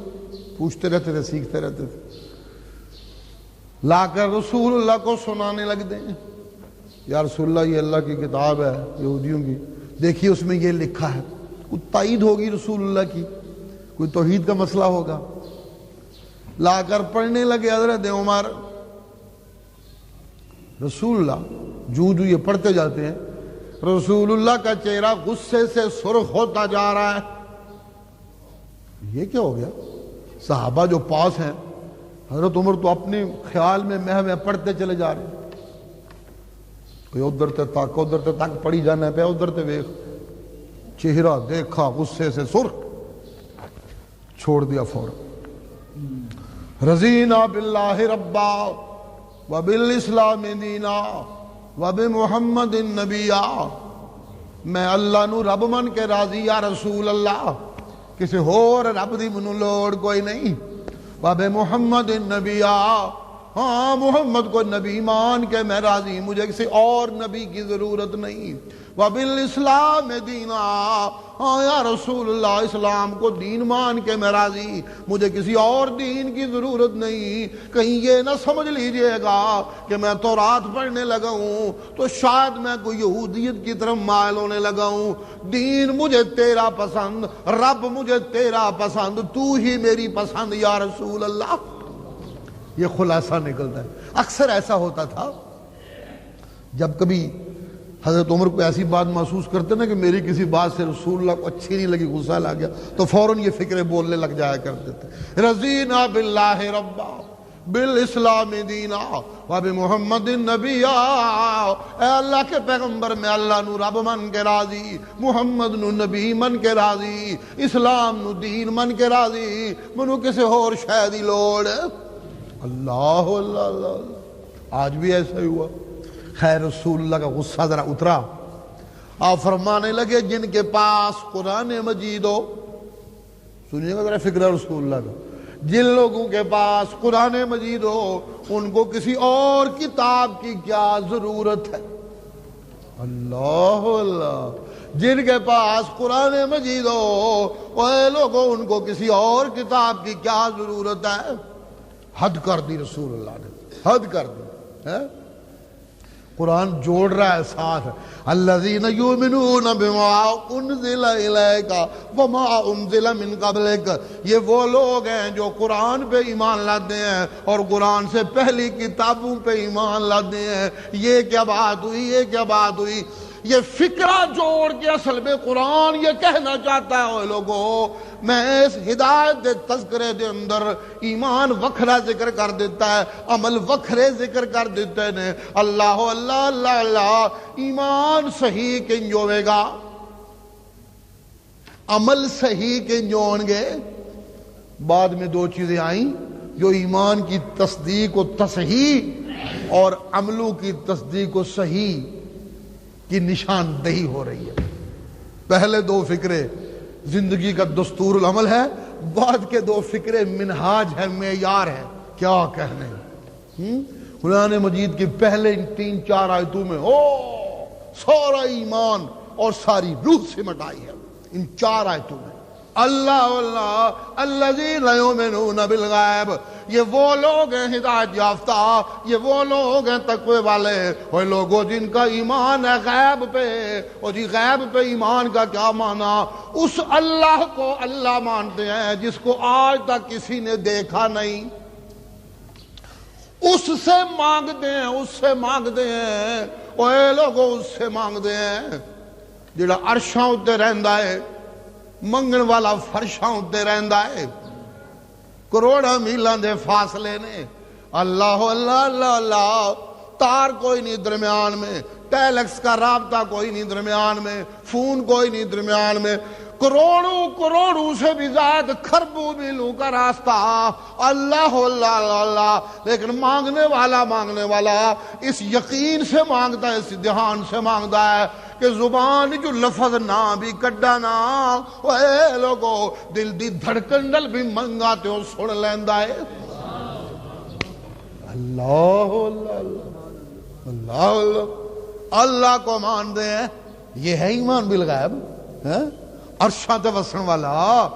پوچھتے رہتے تھے، سیکھتے رہتے تھے، لا کر رسول اللہ کو سنانے لگتے ہیں، یا رسول اللہ یہ اللہ کی کتاب ہے یہودیوں کی، دیکھیے اس میں یہ لکھا ہے، کوئی تائید ہوگی رسول اللہ کی، کوئی توحید کا مسئلہ ہوگا۔ لا کر پڑھنے لگے حضرت عمر، رسول اللہ جو یہ پڑھتے جاتے ہیں، رسول اللہ کا چہرہ غصے سے سرخ ہوتا جا رہا ہے۔ یہ کیا ہو گیا؟ صحابہ جو پاس ہیں، حضرت عمر تو اپنے خیال میں محو پڑھتے چلے جا رہے ہیں، کوئی ادھر تے تک ادھر تے تک پڑھی جانا پہ ادھر تے ویخ، چہرہ دیکھا غصے سے سرخ، چھوڑ دیا فوراً۔ رضینا باللہ ربا وبالاسلام دینا وبمحمد النبیا، میں اللہ نو رب من کے راضی یا رسول اللہ، کسی اور رب دی منو لوڑ کوئی نہیں، وبمحمد النبیا، ہاں محمد کو نبی مان کے میں راضی، مجھے کسی اور نبی کی ضرورت نہیں، وبالاسلام دینا، ہاں یا رسول اللہ اسلام کو دین مان کے میں راضی، مجھے کسی اور دین کی ضرورت نہیں۔ کہیں یہ نہ سمجھ لیجئے گا کہ میں تورات پڑھنے لگا ہوں تو شاید میں کوئی یہودیت کی طرف مائل ہونے لگا ہوں، دین مجھے تیرا پسند، رب مجھے تیرا پسند، تو ہی میری پسند یا رسول اللہ۔ یہ خلاصہ نکلتا ہے۔ اکثر ایسا ہوتا تھا جب کبھی حضرت عمر کو ایسی بات محسوس کرتے نا کہ میری کسی بات سے رسول اللہ کو اچھی نہیں لگی، غصہ لگ گیا، تو فوراً یہ فکریں بولنے لگ جایا کرتے تھے، رضینا باللہ ربا بالاسلام دینا وبمحمد النبیا، اے اللہ کے پیغمبر میں اللہ نو رب من کے راضی، محمد نو نبی من کے راضی، اسلام نو دین من کے راضی، منو کسی اور شے دی لوڑ۔ اللہ اللہ اللہ۔ آج بھی ایسا ہی ہوا۔ خیر رسول اللہ کا غصہ ذرا اترا، آپ فرمانے لگے جن کے پاس قرآن مجید ہو، سنیے گا ذرا فکر رسول اللہ کا، جن لوگوں کے پاس قرآن مجید ہو ان کو کسی اور کتاب کی کیا ضرورت ہے؟ اللہ اللہ۔ جن کے پاس قرآن مجید ہو اے لوگوں ان کو کسی اور کتاب کی کیا ضرورت ہے؟ حد کر دی رسول اللہ نے، حد کر دی ہے۔ قرآن جوڑ رہا ہے ساتھ، الذین یؤمنون بما انزل الیک وما انزل من قبلک، یہ وہ لوگ ہیں جو قرآن پہ ایمان لاتے ہیں اور قرآن سے پہلی کتابوں پہ ایمان لاتے ہیں۔ یہ کیا بات ہوئی، یہ کیا بات ہوئی؟ یہ فکرہ جوڑ کے اصل میں قرآن یہ کہنا چاہتا ہے، لوگوں میں اس ہدایت دے تذکرے دے اندر ایمان وکھرا ذکر کر دیتا ہے، عمل وکھرے ذکر کر دیتے ہیں۔ اللہ اللہ اللہ اللہ، ایمان صحیح کنج ہوئے گا، عمل صحیح کنج ہوں گے؟ بعد میں دو چیزیں آئیں جو ایمان کی تصدیق و تصحیح اور عملوں کی تصدیق و صحیح کی نشاندہی ہو رہی ہے۔ پہلے دو فکرے زندگی کا دستور العمل ہے، بعد کے دو فکرے منہاج ہے، معیار ہے۔ کیا کہنے، قرآن مجید کی پہلے 3-4 آیتوں میں سارا ایمان اور ساری روح سمٹ آئی ہے ان 4 آیتوں میں۔ اللہ اللہ الذین یؤمنون بالغیب، یہ وہ لوگ ہیں ہدایت یافتہ، یہ وہ لوگ ہیں تقوی والے، وہ لوگوں جن کا ایمان ہے غیب پہ۔ اور جی غیب پہ ایمان کا کیا معنی؟ اس اللہ کو اللہ مانتے ہیں جس کو آج تک کسی نے دیکھا نہیں، اس سے مانگتے ہیں، اس سے مانگتے ہیں، وہ لوگوں اس سے مانگتے ہیں جڑا عرشاں اتے رہندا ہے، منگن والا فرشاں اتے رہندا ہے، کروڑا میلاں دے فاصلے نے۔ اللہ اللہ اللہ اللہ، تار کوئی نہیں درمیان میں، ٹیلیکس کا رابطہ کوئی نہیں درمیان میں، فون کوئی نہیں درمیان میں، کروڑوں سے بھی زائد کھربوں میلوں کا راستہ۔ اللہ اللہ اللہ اللہ، لیکن مانگنے والا اس یقین سے مانگتا ہے، اس دھیان سے مانگتا ہے کہ زبان جو لفظ نہ بھی کڈا نا، اے لوگو دل دی دھڑکن نل بھی منگا تے وہ سن لیندا ہے۔ اللہ اللہ اللہ اللہ، اللہ کو مانتے ہیں، یہ ہے ایمان بالغیب۔ عرشاں تے وسن والا،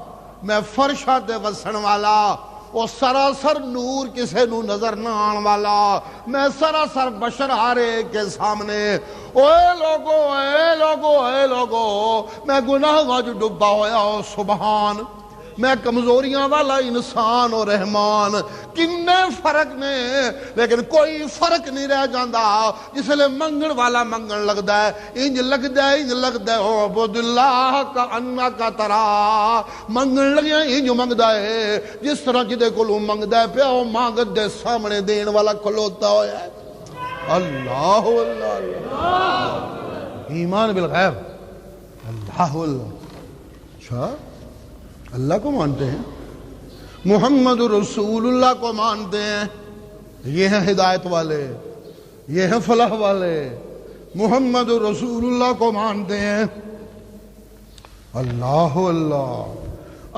میں فرشاں تے وسن والا، وہ سراسر نور کسے نو نظر نہ آن والا، میں سراسر بشر ہارے کے سامنے۔ اے لوگو اے لوگو اے لوگو، میں گناہ وچ ڈبا ہویا ہوں، سبحان، میں کمزوریاں والا انسان اور رحمان، کنے فرق نے، لیکن کوئی فرق نہیں رہ جاندا جس لئے منگن والا منگن لگدا ہے، انج لگدا ہے عبد اللہ کا انکا ترا، منگن لگیا انج منگدا ہے جس طرح جدے کولوں منگدا ہے پیا وہ مانگت دے سامنے دین والا کھلوتا ہویا ہے۔ اللہ اللہ اللہ، ایمان بالغیب، اللہ اللہ۔ اچھا، اللہ کو مانتے ہیں، محمد رسول اللہ کو مانتے ہیں، یہ ہیں ہدایت والے، یہ ہیں فلاح والے، محمد رسول اللہ کو مانتے ہیں۔ اللہ اللہ،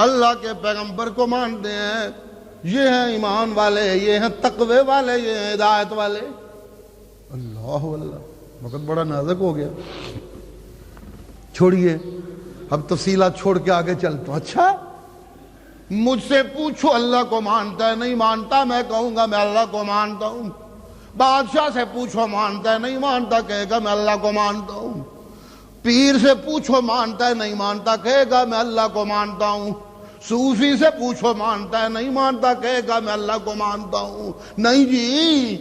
اللہ کے پیغمبر کو مانتے ہیں، یہ ہیں ایمان والے، یہ ہیں تقوی والے، یہ ہیں ہدایت والے۔ اللہ اللہ، وقت بڑا نازک ہو گیا، چھوڑیے اب تفصیلات چھوڑ کے آگے چلتا ہوں۔ اچھا، مجھ سے پوچھو اللہ کو مانتا ہے نہیں مانتا، میں کہوں گا میں اللہ کو مانتا ہوں۔ بادشاہ سے پوچھو مانتا ہے نہیں مانتا، کہے گا میں اللہ کو مانتا ہوں۔ پیر سے پوچھو مانتا ہے نہیں مانتا، کہے گا میں اللہ کو مانتا ہوں۔ صوفی سے پوچھو مانتا ہے نہیں مانتا، کہے گا میں اللہ کو مانتا ہوں۔ نہیں جی،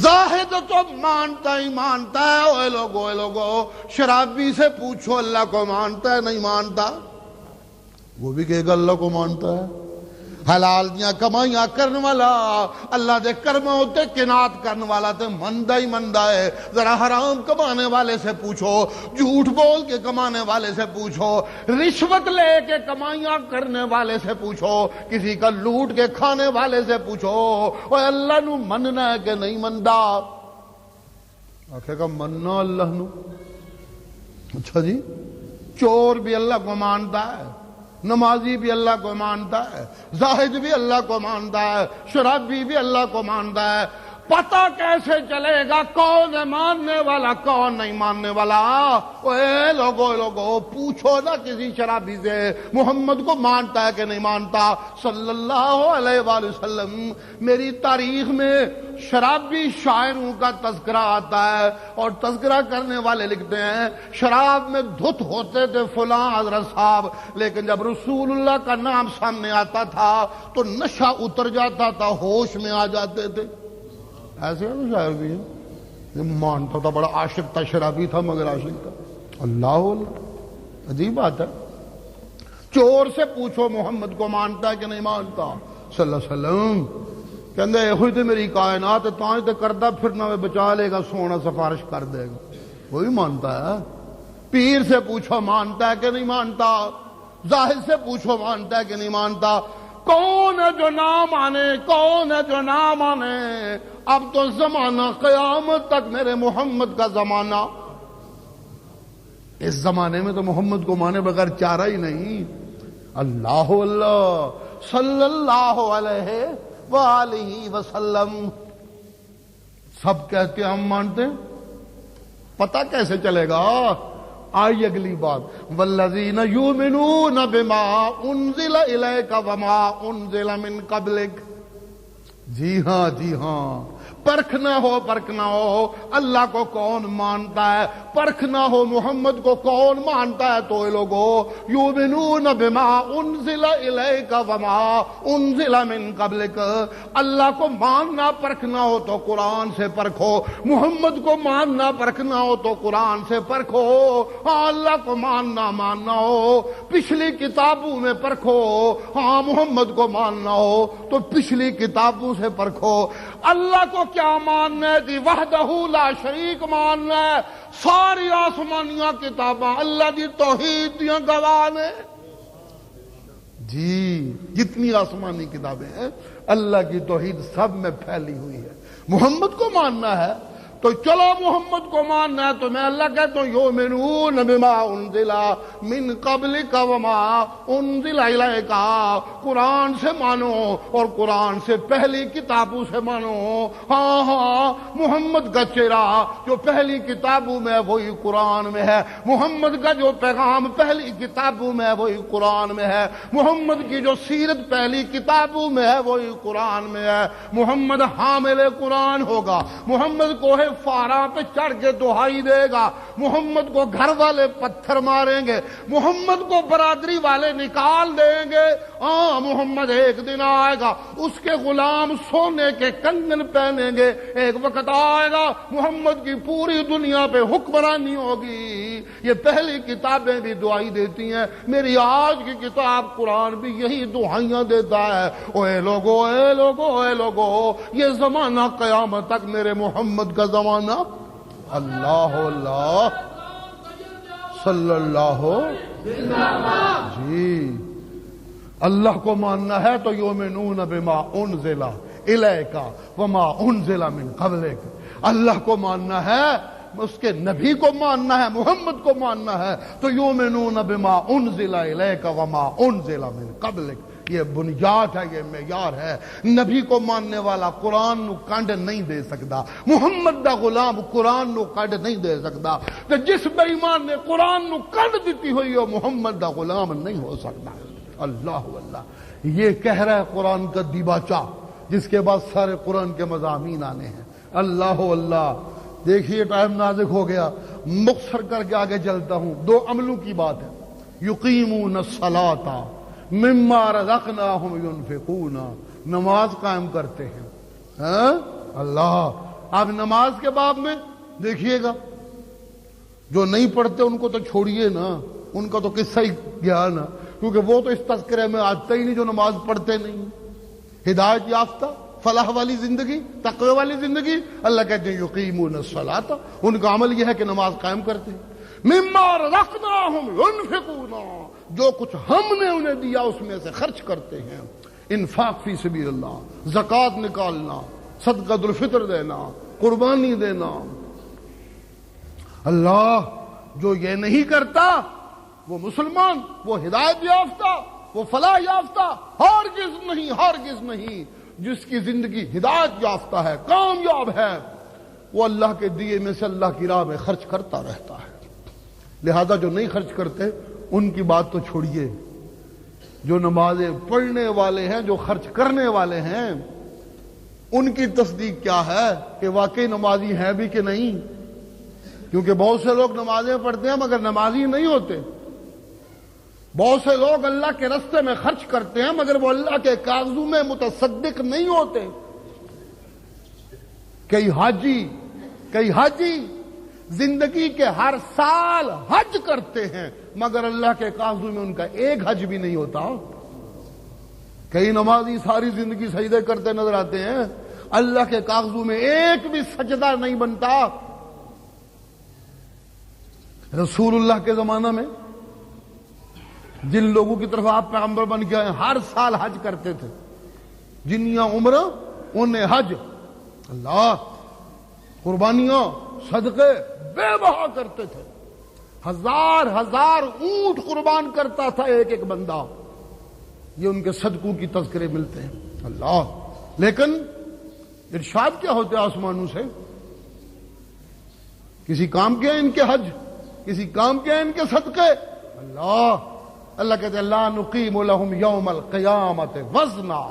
زاہد تو مانتا ہی مانتا ہے۔ اے لوگو، شرابی سے پوچھو اللہ کو مانتا ہے نہیں مانتا، وہ بھی کہے گا اللہ کو مانتا ہے۔ حلال دیاں کمائیاں کرنے والا، اللہ دے کرموں ہوتے کنات کرنے والا تے مندہ ہی مندہ ہے۔ ذرا حرام کمانے والے سے پوچھو، جھوٹ بول کے کمانے والے سے پوچھو، رشوت لے کے کمائیاں کرنے والے سے پوچھو، کسی کا لوٹ کے کھانے والے سے پوچھو، اوہ اللہ نو مننا ہے کہ نہیں مندا؟ آکھے گا مننا اللہ نو۔ اچھا جی، چور بھی اللہ کو مانتا ہے، نمازی بھی اللہ کو مانتا ہے، زاہد بھی اللہ کو مانتا ہے، شرابی بھی اللہ کو مانتا ہے، پتہ کیسے چلے گا کون ہے ماننے والا کون نہیں ماننے والا؟ اے لوگو پوچھو نا کسی شرابی سے محمد کو مانتا ہے کہ نہیں مانتا صلی اللہ علیہ وآلہ وسلم۔ میری تاریخ میں شرابی شاعروں کا تذکرہ آتا ہے اور تذکرہ کرنے والے لکھتے ہیں شراب میں دھت ہوتے تھے فلاں حضرت صاحب، لیکن جب رسول اللہ کا نام سامنے آتا تھا تو نشہ اتر جاتا تھا، ہوش میں آ جاتے تھے۔ ایسے ہے نا شاعر بھی ہے، یہ مانتا تھا، بڑا عاشق تھا، شرابی تھا مگر عاشق تھا۔ اللہ اللہ، عجیب بات ہے۔ چور سے پوچھو محمد کو مانتا ہے کہ نہیں مانتا صلی اللہ علیہ وسلم، کہندے یہ تے میری کائنات تاں تے کردہ پھرنا میں بچا لے گا، سونا سفارش کر دے گا، وہی مانتا ہے۔ پیر سے پوچھو مانتا ہے کہ نہیں مانتا، زاہد سے پوچھو مانتا ہے کہ نہیں مانتا۔ کون ہے جو نہ مانے، کون ہے جو نہ مانے؟ اب تو زمانہ قیامت تک میرے محمد کا زمانہ، اس زمانے میں تو محمد کو مانے بغیر چارہ ہی نہیں۔ اللہ اللہ صلی اللہ علیہ وآلہ وسلم، سب کہتے ہیں ہم مانتے ہیں، پتہ کیسے چلے گا؟ آئی اگلی بات، والذین یؤمنون بما انزل الیک وما انزل من قبلک۔ جی ہاں جی ہاں، پرکھنا ہو اللہ کو کون مانتا ہے، پرکھنا ہو محمد کو کون مانتا ہے تو لوگو یؤمنون بما انزل الیک وما انزل من قبلک۔ اللہ کو ماننا پرکھنا ہو تو قرآن سے پرکھو، محمد کو ماننا پرکھنا ہو تو قرآن سے پرکھو۔ ہاں اللہ کو ماننا ہو پچھلی کتابوں میں پرکھو، ہاں محمد کو ماننا ہو تو پچھلی کتابوں سے پرکھو۔ اللہ کو کیا ماننا ہے جی؟ وحدہ لا شریک ماننا ہے۔ ساری آسمانیاں کتاباں اللہ دی توحید دیاں گواہ نے جی، جتنی آسمانی کتابیں ہیں اللہ کی توحید سب میں پھیلی ہوئی ہے۔ محمد کو ماننا ہے تو چلو محمد کو ماننا ہے تو میں اللہ کہتا ہوں یؤمنون بما انزل من قبلک وما انزل الیک، قرآن سے مانو اور قرآن سے پہلی کتابوں سے مانو۔ ہاں ہاں، محمد کا چہرہ جو پہلی کتابوں میں ہے وہی قرآن میں ہے، محمد کا جو پیغام پہلی کتابوں میں ہے وہی قرآن میں ہے، محمد کی جو سیرت پہلی کتابوں میں ہے وہی قرآن میں ہے۔ محمد حامل قرآن ہوگا، محمد کو فاراں پہ چڑھ کے دہائی دے گا، محمد کو گھر والے پتھر ماریں گے، محمد کو برادری والے نکال دیں گے۔ ہاں محمد ایک دن آئے گا، اس کے غلام سونے کے کنگن پہنیں گے، ایک وقت آئے گا محمد کی پوری دنیا پہ حکمرانی ہوگی۔ یہ پہلی کتابیں بھی دعائی دیتی ہیں، میری آج کی کتاب قرآن بھی یہی دعائیاں دیتا ہے۔ اے لوگو اے لوگو اے لوگو، یہ زمانہ قیامت تک میرے محمد کا زمانہ۔ اللہ اللہ صلی اللہ جی، اللہ کو ماننا ہے تو یؤمنون بما انزل الیک وما انزل من قبلک، اللہ کو ماننا ہے، اس کے نبی کو ماننا ہے، محمد کو ماننا ہے تو یؤمنون بما انزل الیک وما انزل من قبلک۔ یہ بنیاد ہے، یہ معیار ہے۔ نبی کو ماننے والا قرآن نو کنڈ نہیں دے سکتا، محمد دا غلام قرآن نو کنڈ نہیں دے سکتا، تو جس بے ایمان نے قرآن نو کنڈ دیتی ہوئی ہو محمد دا غلام نہیں ہو سکتا۔ اللہ اللہ، یہ کہہ رہا ہے قرآن کا دیباچہ جس کے بعد سارے قرآن کے مضامین آنے ہیں۔ اللہ اللہ، دیکھیے ٹائم نازک ہو گیا، مختصر کر کے آگے چلتا ہوں۔ دو عملوں کی بات ہے، یقیمون الصلاۃ مما رزقناہم ینفقون، نماز قائم کرتے ہیں۔ ہاں اللہ، اب نماز کے باب میں دیکھیے گا، جو نہیں پڑھتے ان کو تو چھوڑیے نا، ان کا تو قصہ ہی گیا نا، کیونکہ وہ تو اس تذکرے میں آتا ہی نہیں جو نماز پڑھتے نہیں۔ ہدایت یافتہ فلاح والی زندگی، تقوی والی زندگی، اللہ کہتے ہیں یقیمون الصلاۃ، ان کا عمل یہ ہے کہ نماز قائم کرتے ہیں۔ مما رزقناہم ینفقون، جو کچھ ہم نے انہیں دیا اس میں سے خرچ کرتے ہیں۔ انفاق فی سبیل اللہ، زکوٰۃ نکالنا، صدقۃ الفطر دینا، قربانی دینا۔ اللہ، جو یہ نہیں کرتا وہ مسلمان، وہ ہدایت یافتہ، وہ فلاح یافتہ ہرگز نہیں، ہرگز نہیں۔ جس کی زندگی ہدایت یافتہ ہے، کامیاب ہے، وہ اللہ کے دیے میں سے اللہ کی راہ میں خرچ کرتا رہتا ہے۔ لہذا جو نہیں خرچ کرتے ان کی بات تو چھوڑیے، جو نمازیں پڑھنے والے ہیں، جو خرچ کرنے والے ہیں، ان کی تصدیق کیا ہے کہ واقعی نمازی ہیں بھی کہ نہیں؟ کیونکہ بہت سے لوگ نمازیں پڑھتے ہیں مگر نمازی نہیں ہوتے، بہت سے لوگ اللہ کے راستے میں خرچ کرتے ہیں مگر وہ اللہ کے کاغذوں میں متصدق نہیں ہوتے۔ کئی حاجی زندگی کے ہر سال حج کرتے ہیں مگر اللہ کے کاغذوں میں ان کا ایک حج بھی نہیں ہوتا۔ کئی نمازی ساری زندگی سجدے کرتے نظر آتے ہیں، اللہ کے کاغذوں میں ایک بھی سجدہ نہیں بنتا۔ رسول اللہ کے زمانہ میں جن لوگوں کی طرف آپ پیغمبر بن کے آئے ہر سال حج کرتے تھے، جنیاں عمر انہیں حج، اللہ قربانیاں صدقے بے بہا کرتے تھے، ہزار اونٹ قربان کرتا تھا ایک ایک بندہ، یہ ان کے صدقوں کی تذکرے ملتے ہیں۔ اللہ، لیکن ارشاد کیا ہوتے آسمانوں سے؟ کسی کام کے ہیں ان کے حج، کسی کام کے ہیں ان کے صدقے؟ اللہ کہتے ہیں لا نقیم لهم یوم القیامت وزنا،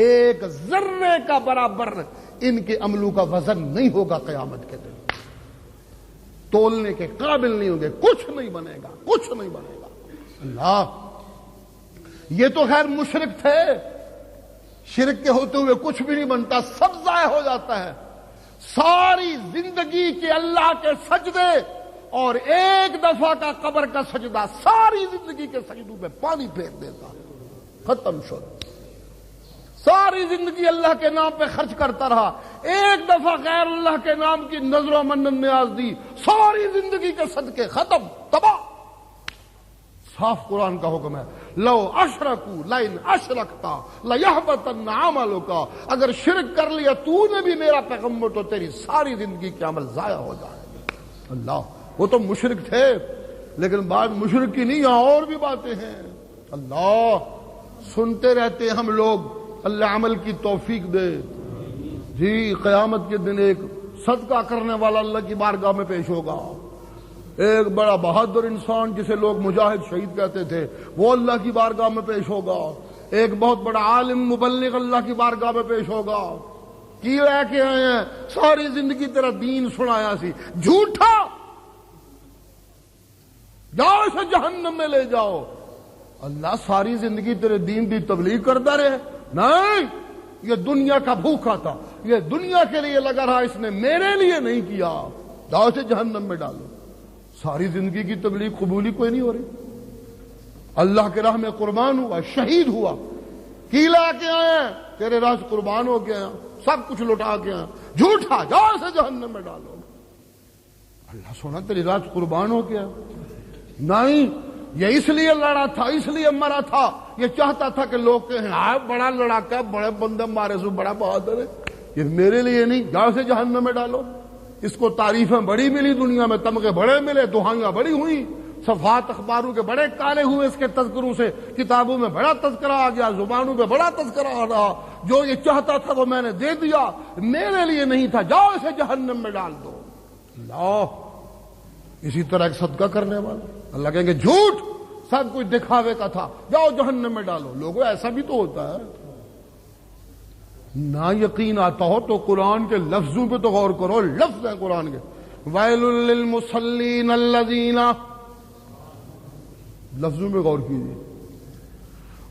ایک ذرے کا برابر ان کے عملوں کا وزن نہیں ہوگا قیامت کے دن، تولنے کے قابل نہیں ہوں گے، کچھ نہیں بنے گا۔ اللہ، یہ تو خیر مشرک تھے، شرک کے ہوتے ہوئے کچھ بھی نہیں بنتا، سب ضائع ہو جاتا ہے۔ ساری زندگی کے اللہ کے سجدے اور ایک دفعہ کا قبر کا سجدہ ساری زندگی کے سجدوں پہ پانی پھیر دیتا، ختم شد۔ ساری زندگی اللہ کے نام پہ خرچ کرتا رہا، ایک دفعہ غیر اللہ کے نام کی نظر و منن نیاز دی، ساری زندگی کے صدقے ختم، تباہ۔ صاف قرآن کا حکم ہے، لو اشرکوا لئن اشرکتا لیحبطن عملک، اگر شرک کر لیا تو نے بھی میرا پیغمبر تو تیری ساری زندگی کے عمل ضائع ہو جائے گا۔ اللہ، وہ تو مشرک تھے، لیکن بات مشرک کی نہیں، یہاں اور بھی باتیں ہیں۔ اللہ، سنتے رہتے ہم لوگ، اللہ عمل کی توفیق دے۔ جی، قیامت کے دن ایک صدقہ کرنے والا اللہ کی بارگاہ میں پیش ہوگا، ایک بڑا بہادر انسان جسے لوگ مجاہد شہید کہتے تھے وہ اللہ کی بارگاہ میں پیش ہوگا، ایک بہت بڑا عالم مبلغ اللہ کی بارگاہ میں پیش ہوگا۔ کی لے کے آئے ہیں؟ ساری زندگی تیرا دین سنایا سی، جھوٹا، جاؤ اسے جہنم میں لے جاؤ۔ اللہ ساری زندگی تیرے دین دی تبلیغ کرتا رہے؟ نہیں، یہ دنیا کا بھوکا تھا، یہ دنیا کے لیے لگا رہا، اس نے میرے لیے نہیں کیا، جاؤ اسے جہنم میں ڈالو۔ ساری زندگی کی تبلیغ قبولی کوئی نہیں ہو رہی، اللہ کے راہ میں قربان ہوا، شہید ہوا، کی لا کے آئے ہیں؟ تیرے راہ قربان ہو گیا، سب کچھ لٹا کے آئے، جھوٹا، جاؤ اسے جہنم میں ڈالو۔ اللہ سونا تیری راہ قربان ہو گیا؟ نہیں، یہ اس لیے لڑا تھا، اس لیے مرا تھا، یہ چاہتا تھا کہ لوگ کہیں ہاں بڑا لڑاکا، بڑے بندے مارے سو بڑا بہادر ہے، یہ میرے لیے نہیں، جاؤ اسے جہنم میں ڈالو۔ اس کو تعریفیں بڑی ملی، دنیا میں تمغے بڑے ملے، دہائیاں بڑی ہوئی، صفحات اخباروں کے بڑے کالے ہوئے اس کے تذکروں سے، کتابوں میں بڑا تذکرہ آ گیا، زبانوں پہ بڑا تذکرہ آ رہا، جو یہ چاہتا تھا وہ میں نے دے دیا، میرے لیے نہیں تھا، جاؤ اسے جہنم میں ڈال دو۔ اللہ، اسی طرح ایک صدقہ کرنے والا، اللہ کہیں گے جھوٹ، سب کچھ دکھاوے کا تھا، جاؤ جہنم میں ڈالو۔ لوگوں ایسا بھی تو ہوتا ہے، نہ یقین آتا ہو تو قرآن کے لفظوں پہ تو غور کرو، لفظ ہیں قرآن کے، ویل للمصلین الذین، لفظوں پہ غور کیجیے،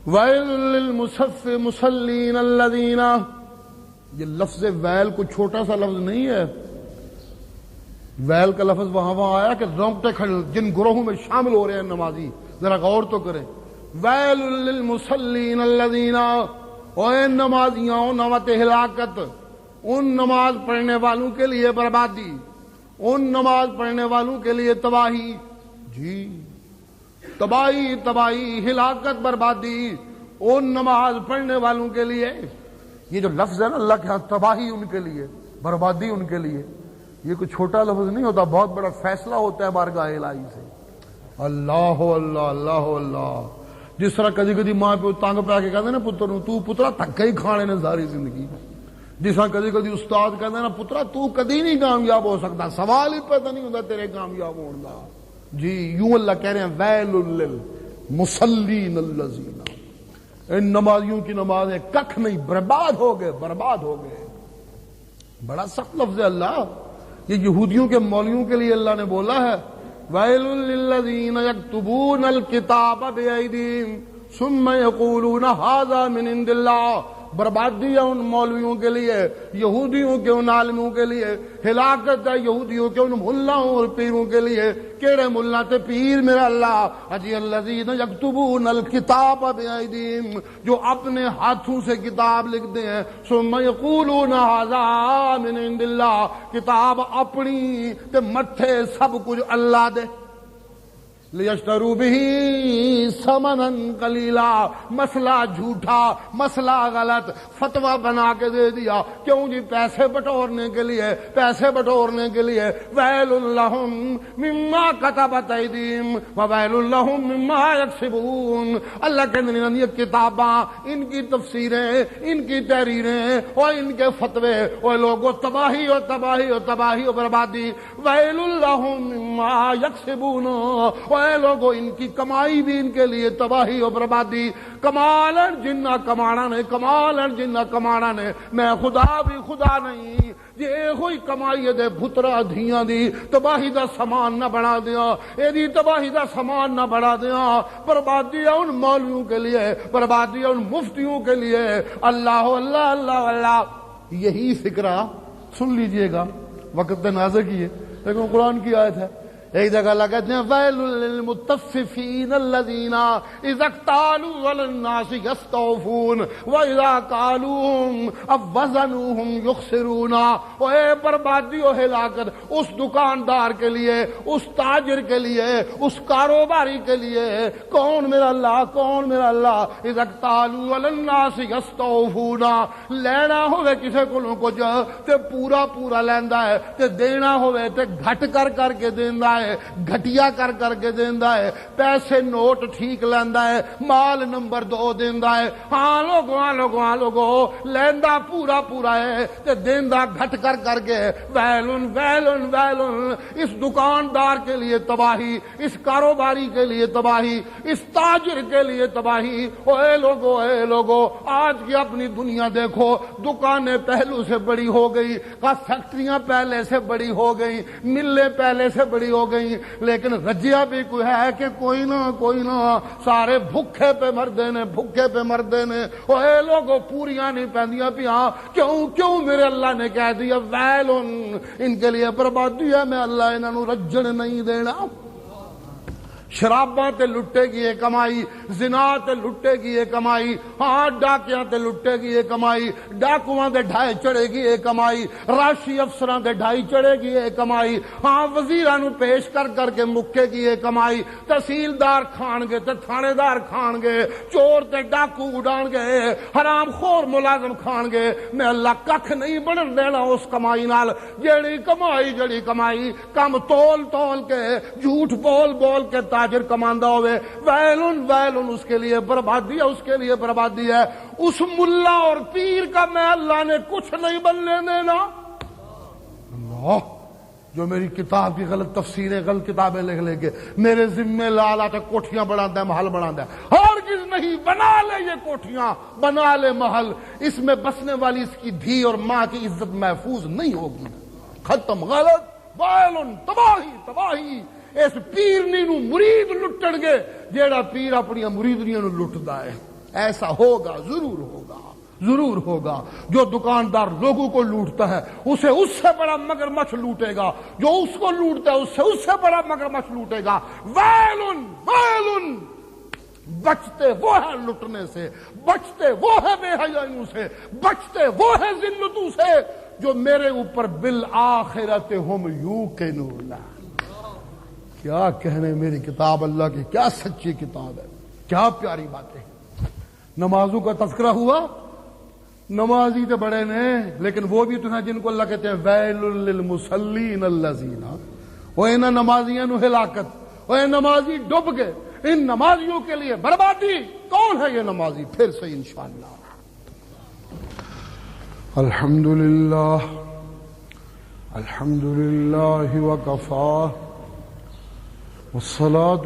ویل للمصلین الذین، یہ لفظ ویل کوئی چھوٹا سا لفظ نہیں ہے، ویل کا لفظ وہاں آیا کہ رونگٹے کھڑے، جن گروہوں میں شامل ہو رہے ہیں نمازی، ذرا غور تو کریں، ویل للمصلین الذین، اے نمازیاں، نوت ہلاکت ان نماز پڑھنے والوں کے لیے، بربادی ان نماز پڑھنے والوں کے لیے، تباہی، جی تباہی، ہلاکت، بربادی ان نماز پڑھنے والوں کے لیے۔ یہ جو لفظ ہے نا اللہ کے ہاں، تباہی ان کے لیے، بربادی ان کے لیے، یہ کوئی چھوٹا لفظ نہیں ہوتا، بہت بڑا فیصلہ ہوتا ہے بارگاہ الہی سے۔ اللہ اللہ اللہ اللہ، جس طرح کدی کدی ماں پیو تنگ پی کے کہتے نا پتر نو تو پترا دھکے ہی کھانے نے ساری زندگی، جس طرح کدی کدی استاد کہتے نا پترا تو کدی نہیں کامیاب ہو سکتا، سوال ہی پیدا نہیں ہوتا تیرے کامیاب ہونے کا۔ جی یوں اللہ کہہ رہے ہیں ویل للمصلین الذین، ان نمازیوں کی نمازیں ککھ نہیں، برباد ہو گئے، برباد ہو گئے۔ بڑا سخت لفظ ہے اللہ، یہ یہودیوں کے مولویوں کے لیے اللہ نے بولا ہے ویل للذین یکتبون الکتاب بایدیہم ثم یقولون ھذا من عند اللہ، بربادی ہے ان مولویوں کے لیے، یہودیوں کے ان عالموں کے لیے، ہلاکت ہے یہودیوں کے ان ملاؤں اور پیروں کے لیے۔ کیڑے ملا تے پیر میرا اللہ، اجی الذین یکتبون الکتاب بایدیہم، جو اپنے ہاتھوں سے کتاب لکھتے ہیں، ثم یقولون ھذا من عند اللہ، کتاب اپنی تے مٹھے سب کچھ اللہ دے، لیشتروا بہ ثمنا قلیلا، مسئلہ جھوٹا، مسئلہ غلط، فتویٰ بنا کے دے دیا، کیوں جی پیسے بٹورنے کے لیے، پیسے بٹورنے کے لیے۔ ویل لہم مما کتبت ایدیہم وویل لہم مما یکسبون، اللہ کے دن یہ کتاباں، ان کی تفسیریں، ان کی تحریریں اور ان کے فتوے، اور لوگوں تباہی اور تباہی اور تباہی اور بربادی۔ ویل لہم مما یکسبون، اے لوگوں ان کی کمائی بھی ان کے لیے تباہی اور بربادی۔ کمال جنہ کمانا نے، کمال جنہ کمانا نے، میں خدا بھی خدا نہیں، یہ ہوئی کمائی دے پترا دھیاں دی تباہی دا سامان نہ بنا دیا، ایدی تباہی دا سامان نہ بنا دیا۔ بربادی ہے ان مولویوں کے لیے، بربادی ہے ان مفتیوں کے لیے۔ اللہ اللہ اللہ اللہ، یہی فکرہ سن لیجئے گا، وقت تنازع کیے لیکن قرآن کی آیت ہے۔ ایک جگہ لگتے ہیں ویل للمطففین الذین اذا اکتالوا علی الناس یستوفون واذا کالوہم او وزنوہم یخسرون۔ اے بربادی و ہلاکت اس دکاندار کے لیے، اس تاجر کے لیے، اس کاروباری کے لیے۔ کون میرا اللہ، کون میرا اللہ؟ اذا اکتالوا علی الناس یستوفون، لینا ہوئے کسے کولوں کچھ تے پورا پورا لیندا ہے، تے دینا ہوئے تے گھٹ کر کر کے دیندا ہے، گھٹیا کر کر کے دیندا ہے، پیسے نوٹ ٹھیک لیندا ہے، مال نمبر 2 دیندا ہے۔ ہاں لوگوں لیندا پورا پورا ہے تے دیندا گھٹ کر کر کے۔ ویلن ویلن ویلن، اس دکاندار کے لیے تباہی، اس کاروباری کے لیے تباہی، اس تاجر کے لیے تباہی۔ اے لوگو آج کی اپنی دنیا دیکھو، دکانیں پہلو سے بڑی ہو گئی، فیکٹریاں پہلے سے بڑی ہو گئی، ملیں پہلے سے بڑی ہو گئی، لیکن رجیا بھی کوئی ہے کہ کوئی نہ، سارے بھوکے پہ مردے نے، بھوکے پہ مردے نے۔ اے لوگوں پوریاں نہیں پہندیاں پیاں، کیوں میرے اللہ نے کہہ دیا ویلن، ان کے لیے بربادی ہے، میں اللہ انہوں رجن نہیں دینا۔ شراباں تے لٹے گی یہ کمائی، زنا تے لٹے گی یہ کمائی، ہاں ڈاکیاں تے لٹے گی یہ کمائی، ڈاکواں دے ڈھائی چڑھے گی یہ کمائی، راشی افسراں دے ڈھائی چڑھے گی یہ کمائی، ہاں وزیراں نو پیش کر کر کے مکے گی یہ کمائی، تحصیلدار کھان گے تے تھانے دار کھان گے، چور تے ڈاکو اڈان گے، حرام خور ملازم کھان گے۔ میں اللہ ککھ نہیں بنن دینا اس کمائی نال، جیڑی کمائی کم تول کے، جھوٹ بول کے تاجر کماندہ ہوئے۔ ویلن اس کے لیے بربادی ہے، اس کے لیے بربادی ہے۔ اس ملا اور پیر کا میں اللہ نے کچھ نہیں بننے دینا۔ اللہ جو میری کتاب کی غلط تفسیریں، غلط کتابیں لکھ کے میرے ذمے لالا تو کوٹھیاں بناتا ہے، محل بناتا ہے، ہرگز نہیں۔ بنا لے یہ کوٹھیاں، بنا لے محل، اس میں بسنے والی اس کی دھی اور ماں کی عزت محفوظ نہیں ہوگی۔ ختم، غلط، ویلن، تباہی۔ اس پیرنی نو مرید لٹن گے جیڑا پیر اپنی مریدنیاں نو لٹدا ہے۔ ایسا ہوگا، ضرور ہوگا۔ جو دکاندار لوگوں کو لوٹتا ہے اسے اس سے بڑا مگرمچھ لوٹے گا، جو اس کو لوٹتا ہے اس سے بڑا مگرمچھ لوٹے گا۔ ویلن، بچتے وہ ہے لٹنے سے، بچتے وہ ہے بے حیائیوں سے، بچتے وہ ہے ذلتوں سے، جو میرے اوپر بالآخرت ہم یوقنون۔ کیا کہنے میری کتاب اللہ کی، کیا سچی کتاب ہے، کیا پیاری باتیں۔ نمازوں کا تذکرہ ہوا، نمازی تو بڑے نے، لیکن وہ بھی تو ہیں جن کو اللہ کہتے ہیں ویل للمصلین الذین، وہ انہاں نمازیاں نو ہلاکت، وہ نمازی ڈب گئے، ان نمازیوں کے لیے بربادی. کون ہے یہ نمازی؟ پھر سے انشاءاللہ. الحمدللہ الحمدللہ وکفا والصلاة